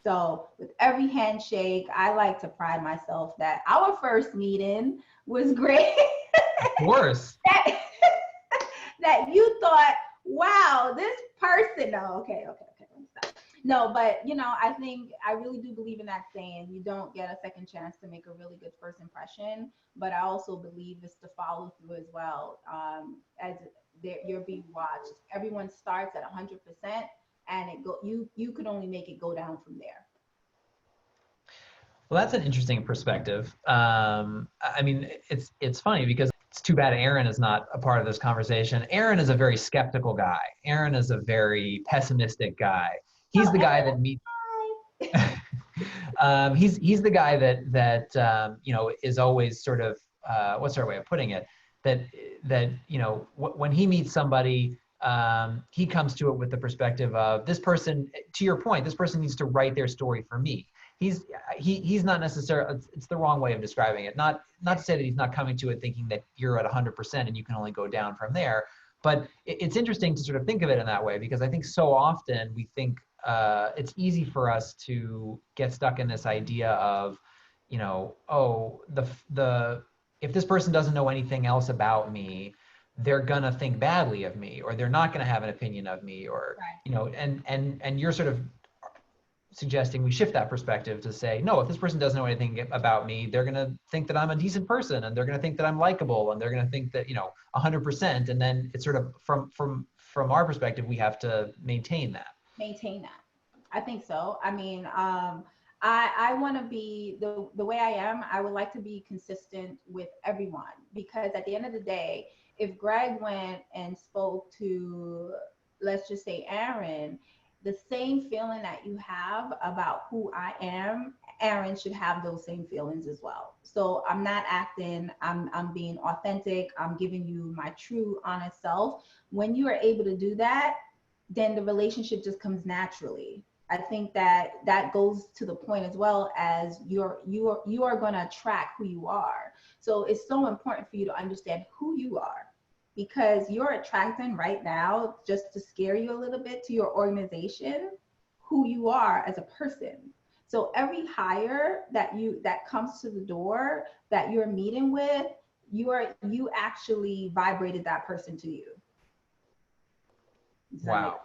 [SPEAKER 2] So with every handshake, I like to pride myself that our first meeting was great.
[SPEAKER 1] Of course.
[SPEAKER 2] that you thought, wow, this person, no, okay, let me stop. No, but I think I really do believe in that saying, you don't get a second chance to make a really good first impression, but I also believe it's the follow through as well. As you're being watched, everyone starts at 100%, and you could only make it go down from there.
[SPEAKER 1] Well, that's an interesting perspective. I mean, it's funny because it's too bad Aaron is not a part of this conversation. Aaron is a very skeptical guy. Aaron is a very pessimistic guy. He's the guy that meets. He's the guy that is always sort of what's our way of putting it, that when he meets somebody, he comes to it with the perspective of this person. To your point, this person needs to write their story for me. He's not necessarily, it's the wrong way of describing it. Not to say that he's not coming to it thinking that you're at 100% and you can only go down from there. But it's interesting to sort of think of it in that way, because I think so often we think it's easy for us to get stuck in this idea of, oh, if this person doesn't know anything else about me, they're gonna think badly of me, or they're not gonna have an opinion of me, or
[SPEAKER 2] right.
[SPEAKER 1] And you're sort of suggesting we shift that perspective to say, no, if this person doesn't know anything about me, they're going to think that I'm a decent person, and they're going to think that I'm likable, and they're going to think that 100%. And then it's sort of from our perspective, we have to maintain that.
[SPEAKER 2] I think so. I mean, I want to be the way I am. I would like to be consistent with everyone, because at the end of the day, if Greg went and spoke to, let's just say, Aaron, the same feeling that you have about who I am, Aaron should have those same feelings as well. So I'm not acting, I'm being authentic. I'm giving you my true, honest self. When you are able to do that, then the relationship just comes naturally. I think that goes to the point as well as you are going to attract who you are. So it's so important for you to understand who you are, because you're attracting right now, just to scare you a little bit, to your organization, who you are as a person. So every hire that comes to the door that you're meeting with, you actually vibrated that person to you.
[SPEAKER 1] Wow.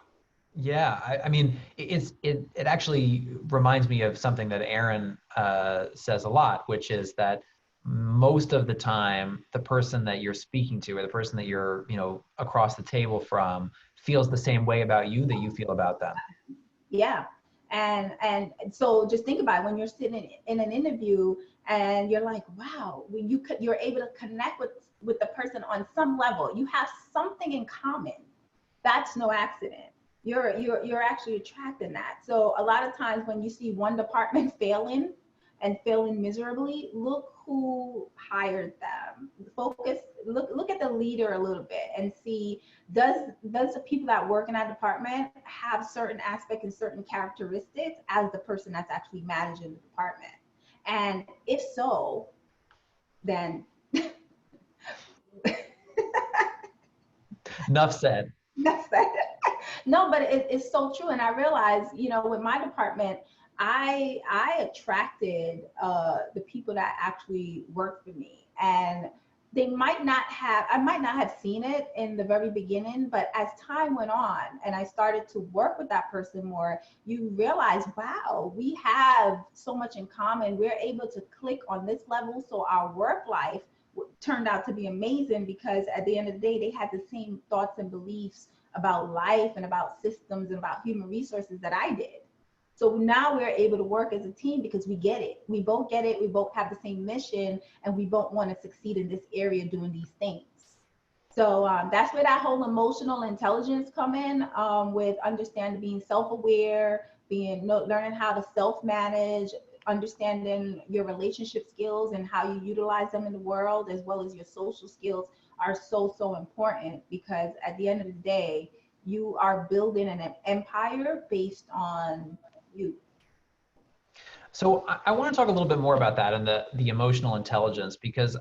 [SPEAKER 1] Yeah, I mean, it actually reminds me of something that Aaron says a lot, which is that most of the time, the person that you're speaking to, or the person that you're, across the table from, feels the same way about you that you feel about them.
[SPEAKER 2] Yeah. And so just think about it, when you're sitting in an interview and you're like, wow, when you're able to connect with the person on some level, you have something in common. That's no accident. You're actually attracting that. So a lot of times when you see one department failing and failing miserably, look who hired them. Look at the leader a little bit and see, does the people that work in that department have certain aspects and certain characteristics as the person that's actually managing the department? And if so, then
[SPEAKER 1] Enough said.
[SPEAKER 2] Enough said. No, but it's so true. And I realized, with my department, I attracted the people that actually worked for me, and I might not have seen it in the very beginning, but as time went on and I started to work with that person more, you realize, wow, we have so much in common. We're able to click on this level. So our work life turned out to be amazing, because at the end of the day, they had the same thoughts and beliefs about life and about systems and about human resources that I did. So now we're able to work as a team because we get it. We both get it. We both have the same mission, and we both want to succeed in this area doing these things. So that's where that whole emotional intelligence come in, with understanding, being self-aware, learning how to self-manage, understanding your relationship skills and how you utilize them in the world, as well as your social skills, are so important, because at the end of the day, you are building an empire based on you.
[SPEAKER 1] So I want to talk a little bit more about that and the emotional intelligence, because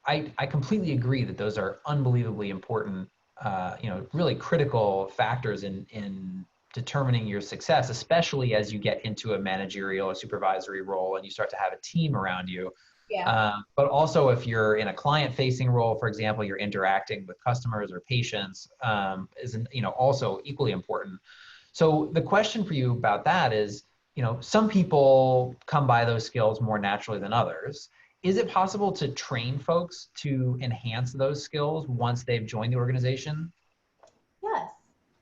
[SPEAKER 1] I completely agree that those are unbelievably important, really critical factors in determining your success, especially as you get into a managerial or supervisory role and you start to have a team around you.
[SPEAKER 2] Yeah.
[SPEAKER 1] But also if you're in a client facing role, for example, you're interacting with customers or patients, is, also equally important. So the question for you about that is, some people come by those skills more naturally than others. Is it possible to train folks to enhance those skills once they've joined the organization?
[SPEAKER 2] Yes,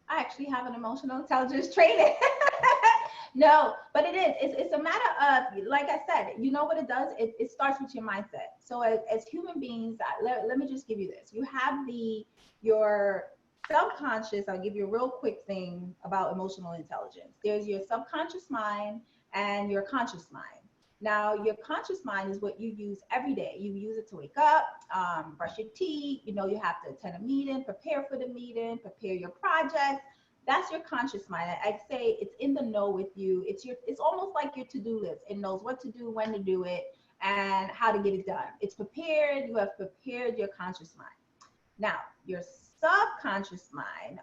[SPEAKER 2] I actually have an emotional intelligence training. No, but it is. It's a matter of, like I said, you know what it does? It starts with your mindset. So as human beings, let me just give you this. You have your subconscious. I'll give you a real quick thing about emotional intelligence. There's your subconscious mind and your conscious mind. Now, your conscious mind is what you use every day. You use it to wake up, brush your teeth. You have to attend a meeting, prepare for the meeting, prepare your projects. That's your conscious mind. I'd say it's in the know with you. It's almost like your to-do list. It knows what to do, when to do it, and how to get it done. It's prepared. You have prepared your conscious mind. Now, your subconscious mind,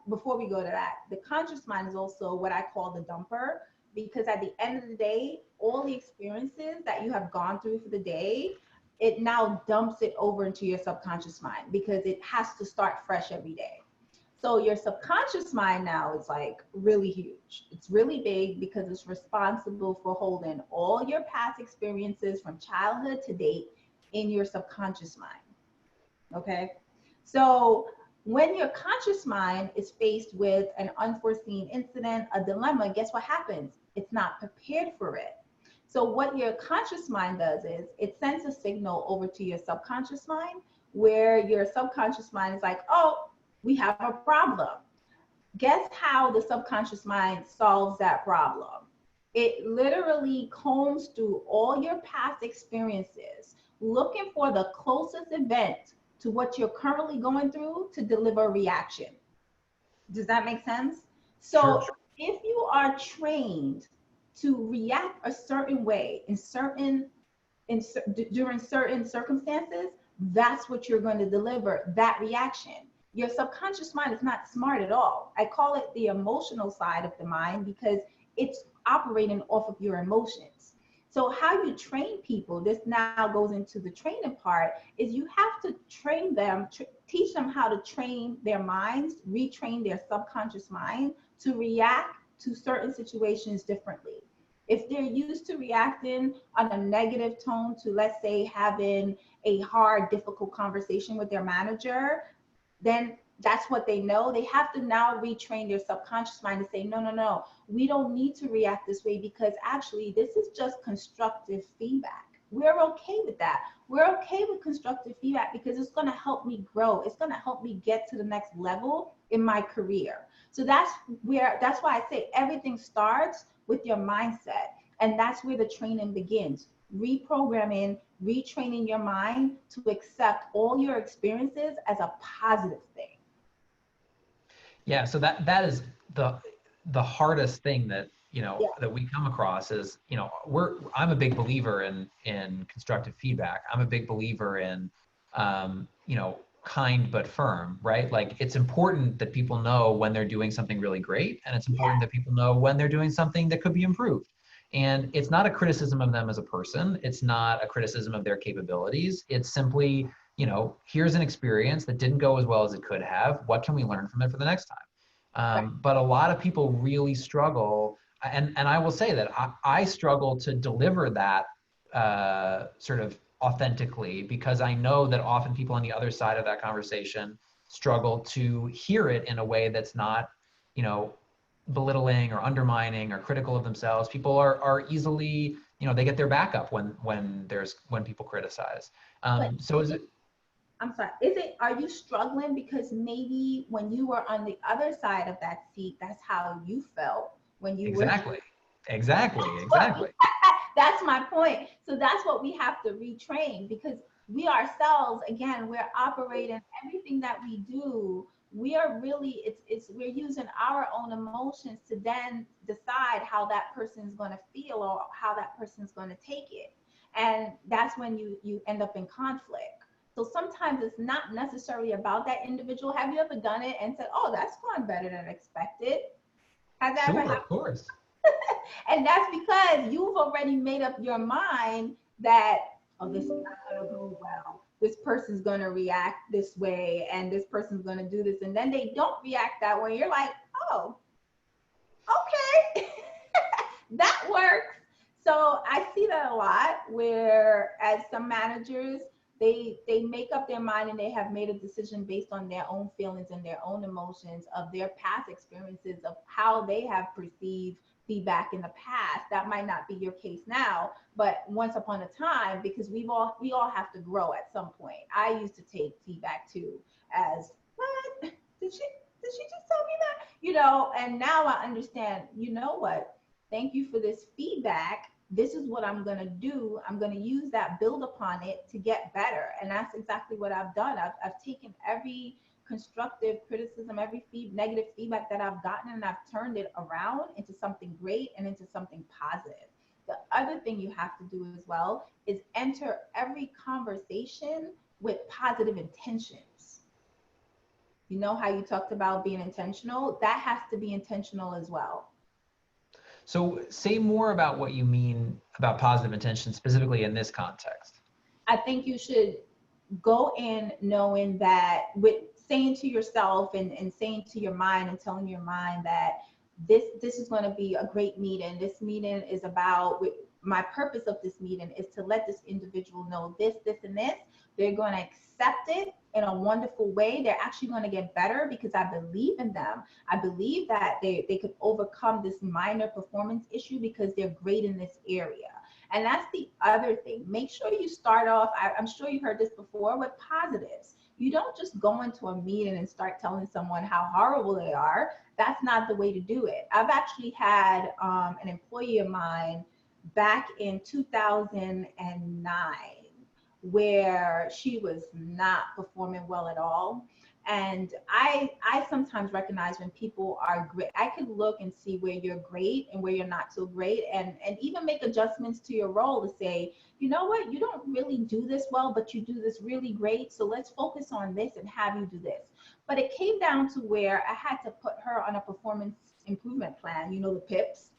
[SPEAKER 2] before we go to that, the conscious mind is also what I call the dumper, because at the end of the day, all the experiences that you have gone through for the day, it now dumps it over into your subconscious mind because it has to start fresh every day. So your subconscious mind now is like really huge. It's really big because it's responsible for holding all your past experiences from childhood to date in your subconscious mind. Okay. So when your conscious mind is faced with an unforeseen incident, a dilemma, guess what happens? It's not prepared for it. So what your conscious mind does is it sends a signal over to your subconscious mind, where your subconscious mind is like, oh, we have a problem. Guess how the subconscious mind solves that problem? It literally combs through all your past experiences, looking for the closest event to what you're currently going through to deliver a reaction. Does that make sense?
[SPEAKER 1] Sure.
[SPEAKER 2] So if you are trained to react a certain way during certain circumstances, that's what you're going to deliver, that reaction. Your subconscious mind is not smart at all. I call it the emotional side of the mind because it's operating off of your emotions. So how you train people, this now goes into the training part, is you have to train them, teach them how to train their minds, retrain their subconscious mind to react to certain situations differently. If they're used to reacting on a negative tone to, let's say, having a hard, difficult conversation with their manager, then that's what they know. They have to now retrain their subconscious mind to say, no, no, no, we don't need to react this way because actually this is just constructive feedback. We're okay with that. We're okay with constructive feedback because it's going to help me grow. It's going to help me get to the next level in my career. So that's why I say everything starts with your mindset. And that's where the training begins. Reprogramming, retraining your mind to accept all your experiences as a positive thing.
[SPEAKER 1] Yeah, so that is the hardest thing that
[SPEAKER 2] Yeah.
[SPEAKER 1] that we come across is I'm a big believer in constructive feedback. I'm a big believer in kind but firm, right? Like it's important that people know when they're doing something really great, and it's important that people know when they're doing something that could be improved. And it's not a criticism of them as a person. It's not a criticism of their capabilities. It's simply, here's an experience that didn't go as well as it could have. What can we learn from it for the next time?
[SPEAKER 2] Right.
[SPEAKER 1] But a lot of people really struggle, and I will say that I struggle to deliver that sort of authentically, because I know that often people on the other side of that conversation struggle to hear it in a way that's not, belittling or undermining or critical of themselves. People are easily, they get their back up when people criticize.
[SPEAKER 2] But
[SPEAKER 1] So is it
[SPEAKER 2] I'm sorry, are you struggling because maybe when you were on the other side of that seat, that's how you felt when you were
[SPEAKER 1] exactly, exactly.
[SPEAKER 2] that's my point. So that's what we have to retrain, because we ourselves, again, we're operating everything that we do. We are really, we're using our own emotions to then decide how that person is going to feel or how that person is going to take it. And that's when you end up in conflict. So sometimes it's not necessarily about that individual. Have you ever done it and said, oh, that's gone better than expected? Has that ever
[SPEAKER 1] Sure,
[SPEAKER 2] happened?
[SPEAKER 1] of course.
[SPEAKER 2] And that's because you've already made up your mind that oh, this is not going to go well. This person's going to react this way and this person's going to do this. And then they don't react that way. You're like, oh, okay, that works. So I see that a lot where as some managers, they make up their mind and they have made a decision based on their own feelings and their own emotions of their past experiences of how they have perceived feedback in the past. That might not be your case now, but once upon a time, because we all have to grow at some point. I used to take feedback too as, what did she just tell me that, and now I understand, you know what, thank you for this feedback. This is what I'm going to do. I'm going to use that, build upon it to get better. And that's exactly what I've done. I've taken every constructive criticism, every negative feedback that I've gotten, and I've turned it around into something great and into something positive. The other thing you have to do as well is enter every conversation with positive intentions. You know how you talked about being intentional? That has to be intentional as well.
[SPEAKER 1] So say more about what you mean about positive intention, specifically in this context.
[SPEAKER 2] I think you should go in knowing that, with saying to yourself and saying to your mind and telling your mind that this is going to be a great meeting. This meeting is about, my purpose of this meeting is to let this individual know this, and this. They're going to accept it in a wonderful way. They're actually going to get better because I believe in them. I believe that they could overcome this minor performance issue because they're great in this area. And that's the other thing. Make sure you start off, I'm sure you heard this before, with positives. You don't just go into a meeting and start telling someone how horrible they are. That's not the way to do it. I've actually had an employee of mine back in 2009 where she was not performing well at all. And I sometimes recognize when people are great. I could look and see where you're great and where you're not so great, and even make adjustments to your role to say, you know what, you don't really do this well, but you do this really great. So let's focus on this and have you do this. But it came down to where I had to put her on a performance improvement plan, the PIPs.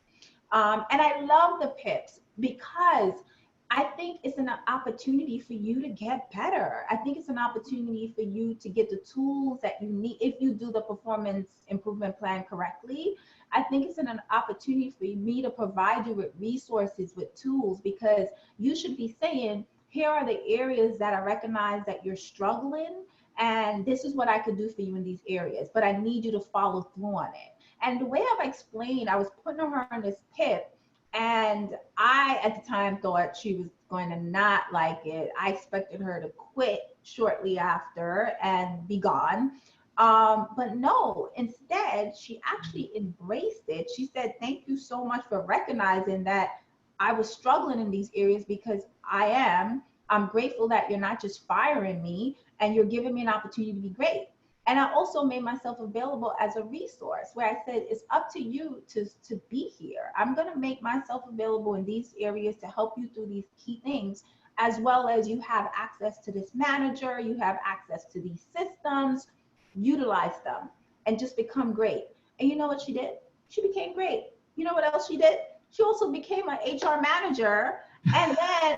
[SPEAKER 2] And I love the PIPs because I think it's an opportunity for you to get better. I think it's an opportunity for you to get the tools that you need. If you do the performance improvement plan correctly, I think it's an opportunity for me to provide you with resources, with tools, because you should be saying, here are the areas that I recognize that you're struggling, and this is what I could do for you in these areas, but I need you to follow through on it. And the way I've explained, I was putting her on this PIP, and I, at the time, thought she was going to not like it. I expected her to quit shortly after and be gone. But no, instead, she actually embraced it. She said, thank you so much for recognizing that I was struggling in these areas, because I'm grateful that you're not just firing me and you're giving me an opportunity to be great. And I also made myself available as a resource where I said, it's up to you to be here. I'm going to make myself available in these areas to help you through these key things, as well as you have access to this manager, you have access to these systems, utilize them and just become great. And you know what she did? She became great. You know what else she did? She also became an HR manager, and then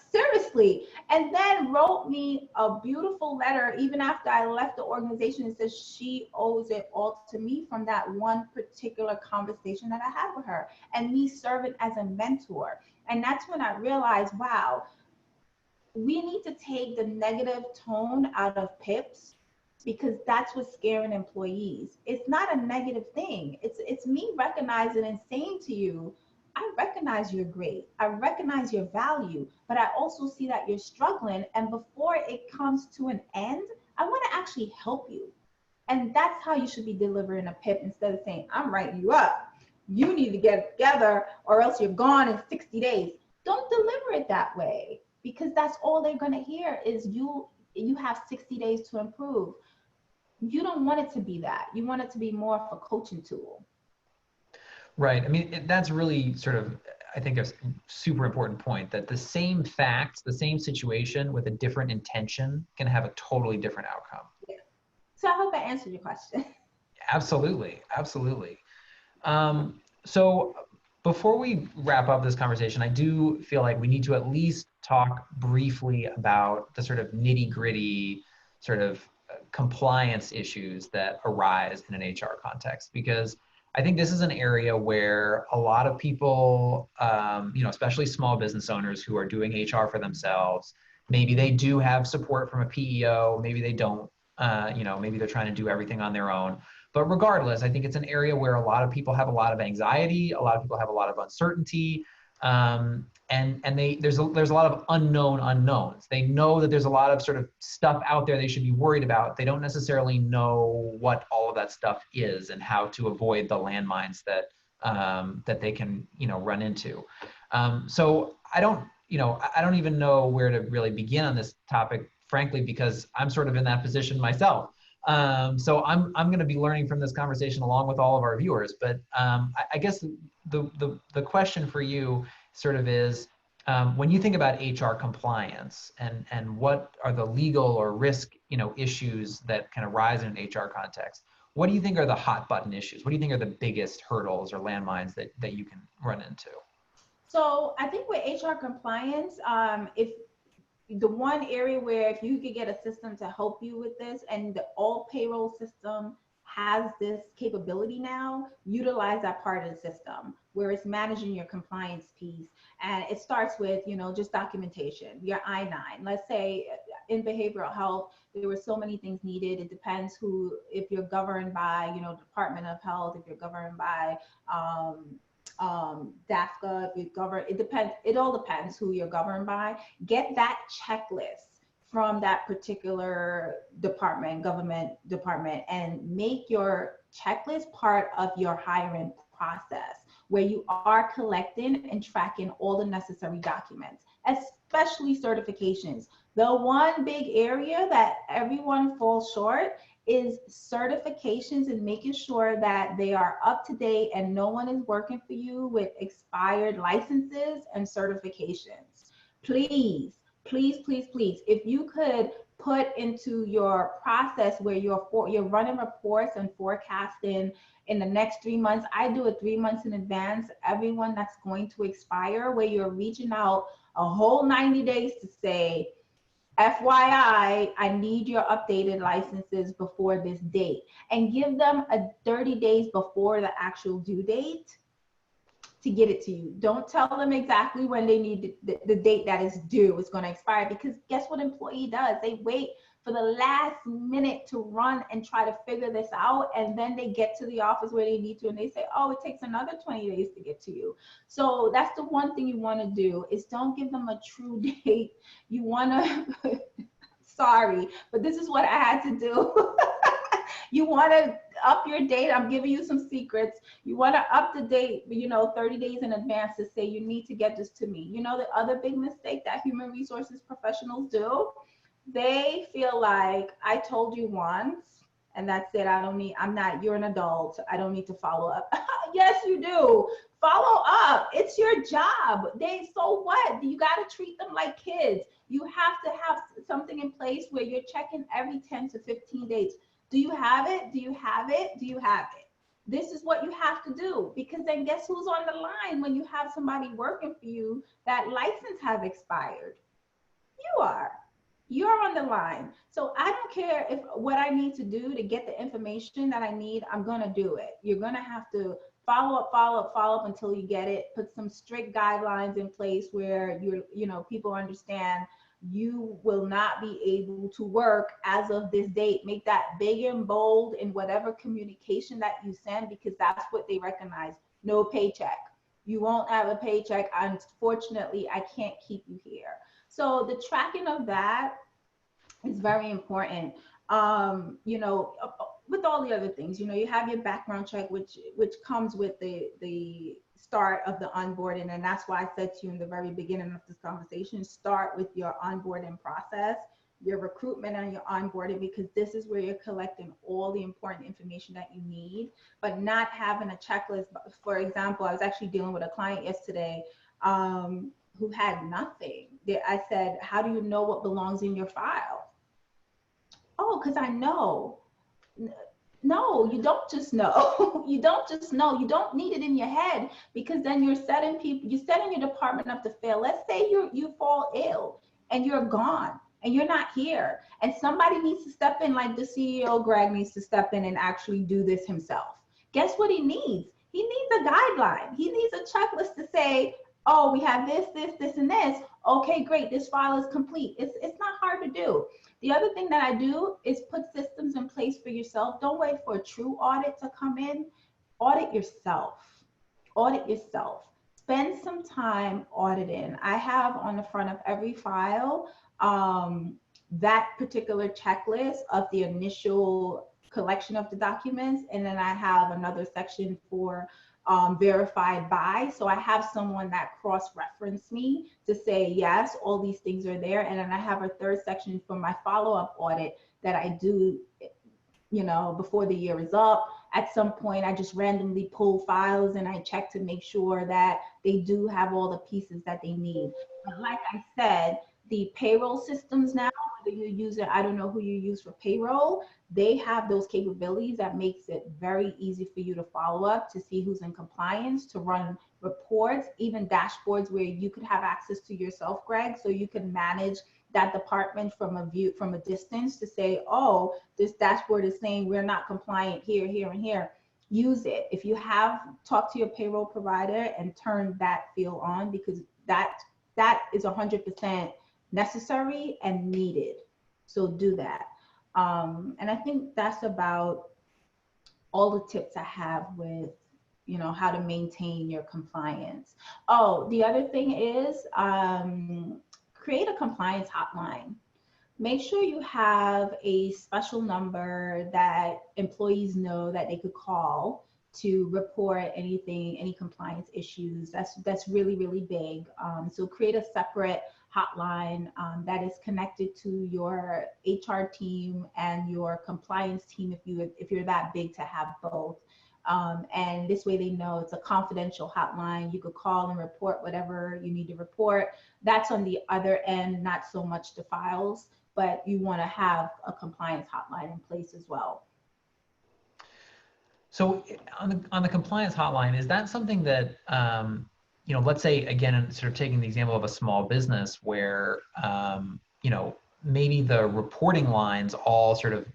[SPEAKER 2] seriously, and then wrote me a beautiful letter even after I left the organization, and says she owes it all to me from that one particular conversation that I had with her, and me serving as a mentor. And that's when I realized, wow, we need to take the negative tone out of PIPs, because that's what's scaring employees. It's not a negative thing. It's me recognizing and saying to you, I recognize you're great. I recognize your value, but I also see that you're struggling. And before it comes to an end, I want to actually help you. And that's how you should be delivering a PIP, instead of saying, I'm writing you up. You need to get it together or else you're gone in 60 days. Don't deliver it that way, because that's all they're going to hear is you have 60 days to improve. You don't want it to be that. You want it to be more of a coaching tool.
[SPEAKER 1] Right. I mean, that's really sort of, I think, a super important point, that the same facts, the same situation with a different intention can have a totally different outcome.
[SPEAKER 2] Yeah. So I hope I answered your question.
[SPEAKER 1] Absolutely. Absolutely. So before we wrap up this conversation, I do feel like we need to at least talk briefly about the sort of nitty-gritty sort of compliance issues that arise in an HR context, because I think this is an area where a lot of people, especially small business owners who are doing HR for themselves, maybe they do have support from a PEO, maybe they don't, maybe they're trying to do everything on their own. But regardless, I think it's an area where a lot of people have a lot of anxiety, a lot of people have a lot of uncertainty, and there's a lot of unknown unknowns. They know that there's a lot of sort of stuff out there they should be worried about. They don't necessarily know what all of that stuff is and how to avoid the landmines that they can run into. So I don't even know where to really begin on this topic, frankly, because I'm sort of in that position myself. So I'm going to be learning from this conversation along with all of our viewers. But I guess the question for you sort of is, when you think about HR compliance and what are the legal or risk issues that can arise in an HR context, what do you think are the hot button issues? What do you think are the biggest hurdles or landmines that you can run into?
[SPEAKER 2] So I think with HR compliance, if the one area where if you could get a system to help you with this, and the all payroll system has this capability now, utilize that part of the system where it's managing your compliance piece. And it starts with, just documentation, your I-9. Let's say in behavioral health, there were so many things needed. It depends if you're governed by, Department of Health, if you're governed by, DAFCA, if you govern, it all depends who you're governed by. Get that checklist from that particular government department, and make your checklist part of your hiring process, where you are collecting and tracking all the necessary documents, especially certifications. The one big area that everyone falls short is certifications, and making sure that they are up to date and no one is working for you with expired licenses and certifications. Please, please, please, please, if you could put into your process where you're running reports and forecasting in the next 3 months. I do it 3 months in advance, everyone that's going to expire, where you're reaching out a whole 90 days to say, FYI, I need your updated licenses before this date, and give them a 30 days before the actual due date to get it to you. Don't tell them exactly when they need the date that is due is going to expire, because guess what employee does? They wait for the last minute to run and try to figure this out, and then they get to the office where they need to and they say, oh, it takes another 20 days to get to you. So that's the one thing you want to do, is don't give them a true date. You want to sorry, but this is what I had to do. You want to up your date. I'm giving you some secrets. You want to up the date, 30 days in advance, to say you need to get this to me. The other big mistake that human resources professionals do, they feel like, I told you once and that's it. You're an adult. I don't need to follow up. Yes, you do. Follow up. It's your job. So what? You got to treat them like kids. You have to have something in place where you're checking every 10 to 15 days. Do you have it? Do you have it? Do you have it? This is what you have to do, because then guess who's on the line when you have somebody working for you that license have expired? You are. You're on the line. So I don't care if what I need to do to get the information that I need, I'm going to do it. You're going to have to follow up until you get it. Put some strict guidelines in place where people understand you will not be able to work as of this date. Make that big and bold in whatever communication that you send, because that's what they recognize. No paycheck. You won't have a paycheck. Unfortunately, I can't keep you here. So the tracking of that is very important. With all the other things, you have your background check, which comes with the start of the onboarding. And that's why I said to you in the very beginning of this conversation, start with your onboarding process, your recruitment and your onboarding, because this is where you're collecting all the important information that you need, but not having a checklist. For example, I was actually dealing with a client yesterday who had nothing. I said, how do you know what belongs in your file? Oh, because I know. No, you don't just know. You don't just know. You don't need it in your head, because then you're setting your department up to fail. Let's say you fall ill and you're gone and you're not here, and somebody needs to step in, like the CEO Greg needs to step in and actually do this himself. Guess what he needs? He needs a guideline. He needs a checklist to say, oh, we have this, and this. Okay, great. This file is complete. It's not hard to do. The other thing that I do is put systems in place for yourself. Don't wait for a true audit to come in. Audit yourself. Audit yourself. Spend some time auditing. I have on the front of every file that particular checklist of the initial collection of the documents, and then I have another section for verified by. So I have someone that cross-reference me to say, yes, all these things are there. And then I have a third section for my follow-up audit that I do, before the year is up. At some point, I just randomly pull files and I check to make sure that they do have all the pieces that they need. But like I said, the payroll systems now, whether you use it, I don't know who you use for payroll, they have those capabilities that makes it very easy for you to follow up, to see who's in compliance, to run reports, even dashboards where you could have access to yourself, Greg, so you can manage that department from a distance, to say, oh, this dashboard is saying we're not compliant here, here, and here. Use it. If you have, talk to your payroll provider and turn that field on, because that is 100% necessary and needed. So do that. And I think that's about all the tips I have with, how to maintain your compliance. Oh, the other thing is create a compliance hotline. Make sure you have a special number that employees know that they could call to report anything, any compliance issues. That's really, really big. So create a separate hotline that is connected to your HR team and your compliance team, if you're that big to have both. And this way they know it's a confidential hotline. You could call and report whatever you need to report. That's on the other end, not so much the files, but you want to have a compliance hotline in place as well.
[SPEAKER 1] So on the compliance hotline, is that something that, let's say, again, sort of taking the example of a small business where, maybe the reporting lines all sort of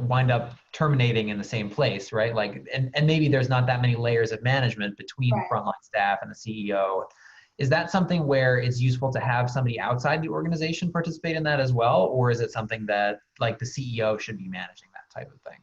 [SPEAKER 1] wind up terminating in the same place, right? Like, and maybe there's not that many layers of management between
[SPEAKER 2] Right.
[SPEAKER 1] frontline staff and the CEO. Is that something where it's useful to have somebody outside the organization participate in that as well? Or is it something that, like, the CEO should be managing that type of thing?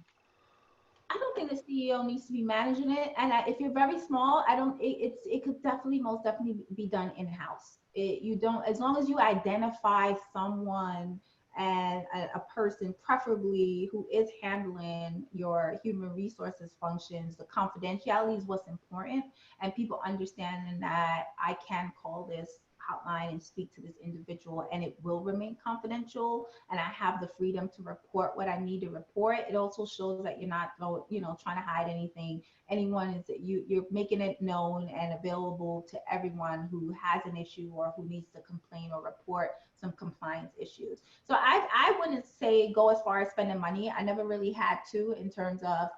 [SPEAKER 2] I don't think the CEO needs to be managing it. And if you're very small, I don't. It could definitely, most definitely, be done in house. You don't, as long as you identify someone and a person, preferably who is handling your human resources functions. The confidentiality is what's important, and people understanding that I can call this hotline and speak to this individual and it will remain confidential, and I have the freedom to report what I need to report. It also shows that you're not trying to hide anything. Anyone is you're making it known and available to everyone who has an issue or who needs to complain or report some compliance issues. So I wouldn't say go as far as spending money. I never really had to, in terms of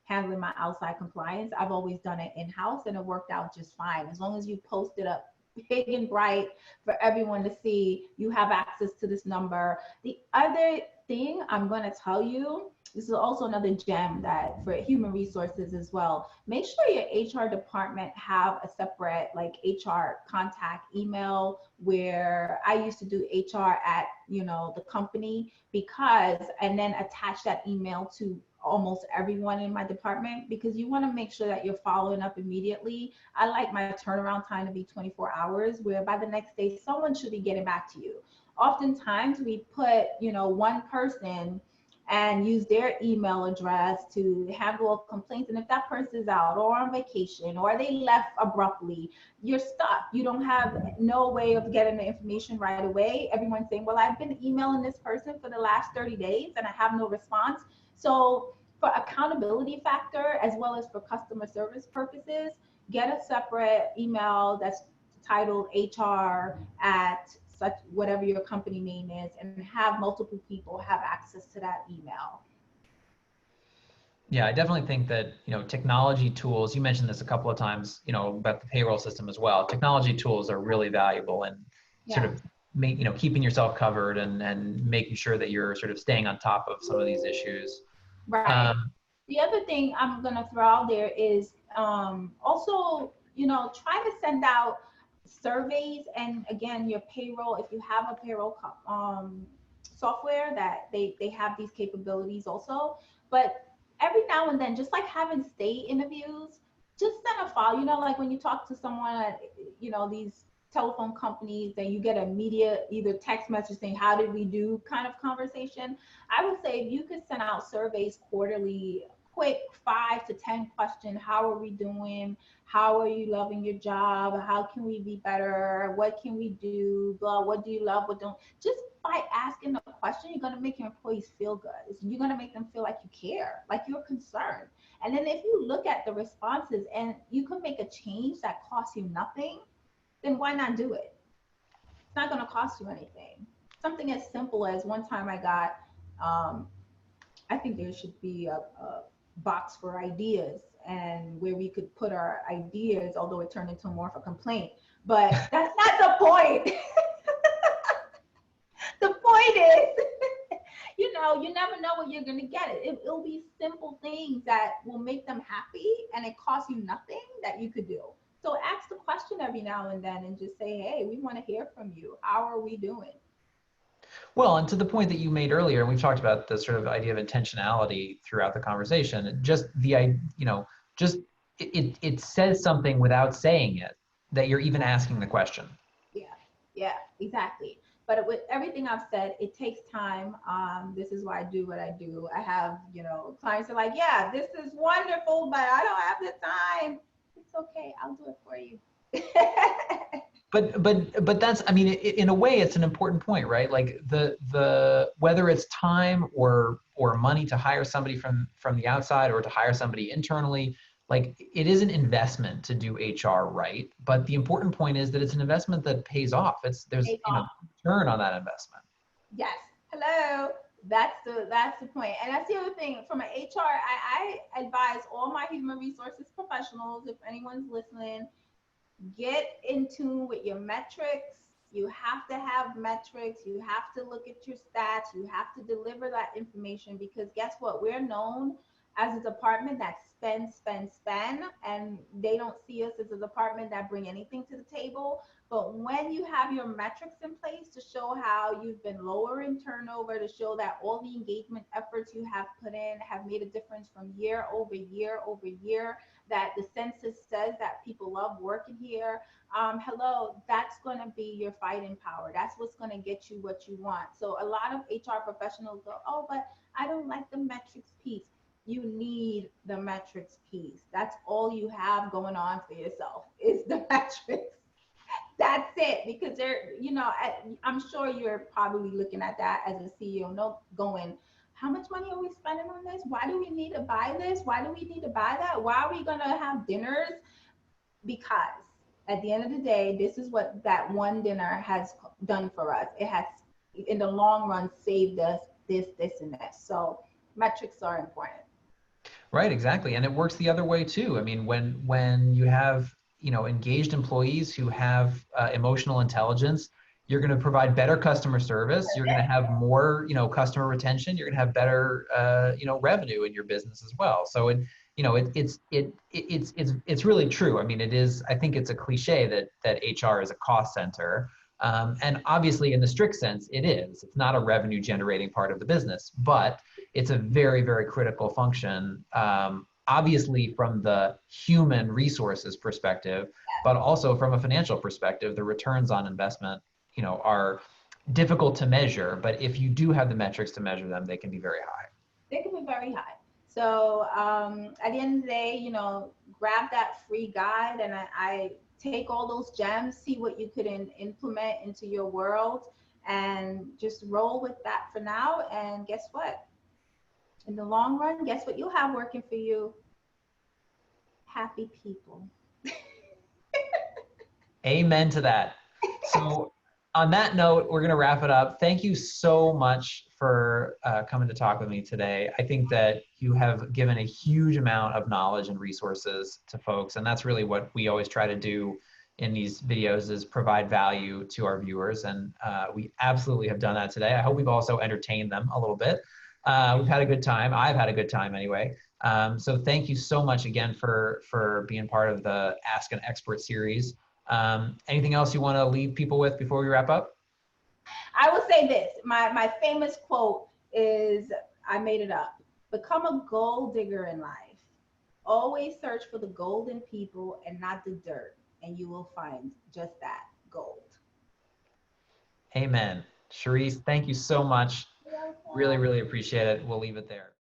[SPEAKER 2] handling my outside compliance. I've always done it in-house and it worked out just fine. As long as you post it up big and bright for everyone to see, you have access to this number. The other thing I'm going to tell you, this is also another gem that for human resources as well. Make sure your HR department have a separate, like, HR contact email, where I used to do HR at, the company, and then attach that email to almost everyone in my department, because you want to make sure that you're following up immediately. I like my turnaround time to be 24 hours, where by the next day, someone should be getting back to you. Oftentimes we put, one person and use their email address to handle complaints. And if that person is out or on vacation or they left abruptly, you're stuck. You don't have no way of getting the information right away. Everyone's saying, well, I've been emailing this person for the last 30 days and I have no response. So for accountability factor, as well as for customer service purposes, get a separate email that's titled HR at such, whatever your company name is, and have multiple people have access to that email.
[SPEAKER 1] Yeah, I definitely think that, technology tools, you mentioned this a couple of times, about the payroll system as well. Technology tools are really valuable in sort
[SPEAKER 2] Yeah,
[SPEAKER 1] of keeping yourself covered and making sure that you're sort of staying on top of some of these issues.
[SPEAKER 2] right.
[SPEAKER 1] Um,
[SPEAKER 2] The other thing I'm gonna throw out there is also, try to send out surveys, and again, your payroll, if you have a payroll software that they have these capabilities also. But every now and then, just like having state interviews, just send a file. Like when you talk to someone at, these telephone companies, and you get a media either text message saying, "How did we do?" kind of conversation. I would say if you could send out surveys quarterly, quick 5 to 10 question, how are we doing? How are you loving your job? How can we be better? What can we do? Blah, what do you love? What don't? Just by asking the question, you're gonna make your employees feel good. You're gonna make them feel like you care, like you're concerned. And then if you look at the responses and you can make a change that costs you nothing, then why not do it? It's not gonna cost you anything. Something as simple as one time I got um, I think there should be a box for ideas and where we could put our ideas, although it turned into more of a complaint. But that's not the point. The point is, you never know what you're going to get. It'll be simple things that will make them happy, and it costs you nothing that you could do. So ask the question every now and then and just say, hey, we want to hear from you. How are we doing?
[SPEAKER 1] well, and to the point that you made earlier, and we've talked about the sort of idea of intentionality throughout the conversation, just just it says something without saying it that you're even asking the question.
[SPEAKER 2] Yeah, yeah, exactly. But with everything I've said, it takes time. This is why I do what I do. I have, clients are like, yeah, this is wonderful, but I don't have the time. It's okay. I'll do it for you.
[SPEAKER 1] But that's, I mean, in a way it's an important point, right? Like the whether it's time or money to hire somebody from the outside or to hire somebody internally, like it is an investment to do HR right, but the important point is that it's an investment that pays off. There's
[SPEAKER 2] Take off.
[SPEAKER 1] return on that investment.
[SPEAKER 2] Yes. Hello. That's the point. And that's the other thing from an HR. I advise all my human resources professionals, if anyone's listening, get in tune with your metrics. You have to have metrics. You have to look at your stats. You have to deliver that information, because guess what? We're known as a department that spend, and they don't see us as a department that bring anything to the table. But when you have your metrics in place to show how you've been lowering turnover, to show that all the engagement efforts you have put in have made a difference from year over year over year, that the census says that people love working here, hello, that's going to be your fighting power. That's what's going to get you what you want. So a lot of HR professionals go, oh, but I don't like the metrics piece. You need the metrics piece. That's all you have going on for yourself is the metrics. That's it. Because I'm sure you're probably looking at that as a CEO, no, going, how much money are we spending on this? Why do we need to buy this? Why do we need to buy that? Why are we going to have dinners? Because at the end of the day, this is what that one dinner has done for us. It has, in the long run, saved us this, and this. So metrics are important.
[SPEAKER 1] Right, exactly. And it works the other way too. I mean, when you have, engaged employees who have emotional intelligence, you're going to provide better customer service. You're going to have more, customer retention. You're going to have better, revenue in your business as well. So it's really true. I mean, it is. I think it's a cliche that HR is a cost center. And obviously, in the strict sense, it is. It's not a revenue generating part of the business, but it's a very, very critical function, obviously from the human resources perspective, but also from a financial perspective. The returns on investment, are difficult to measure, but if you do have the metrics to measure them, they can be very high.
[SPEAKER 2] They can be very high. So at the end of the day, grab that free guide, and I take all those gems, see what you could implement into your world, and just roll with that for now. And guess what? In the long run, guess what you'll have working for you? Happy people.
[SPEAKER 1] Amen to that. So On that note, we're going to wrap it up. Thank you so much for coming to talk with me today. I think that you have given a huge amount of knowledge and resources to folks, and that's really what we always try to do in these videos, is provide value to our viewers, and we absolutely have done that today. I hope we've also entertained them a little bit. We've had a good time. I've had a good time anyway. So thank you so much again for being part of the Ask an Expert series. Anything else you want to leave people with before we wrap up?
[SPEAKER 2] I will say this, my famous quote is, I made it up: become a gold digger in life. Always search for the gold in people and not the dirt, and you will find just that, gold.
[SPEAKER 1] Amen. Charisse, thank you so much. Really, really appreciate it. We'll leave it there.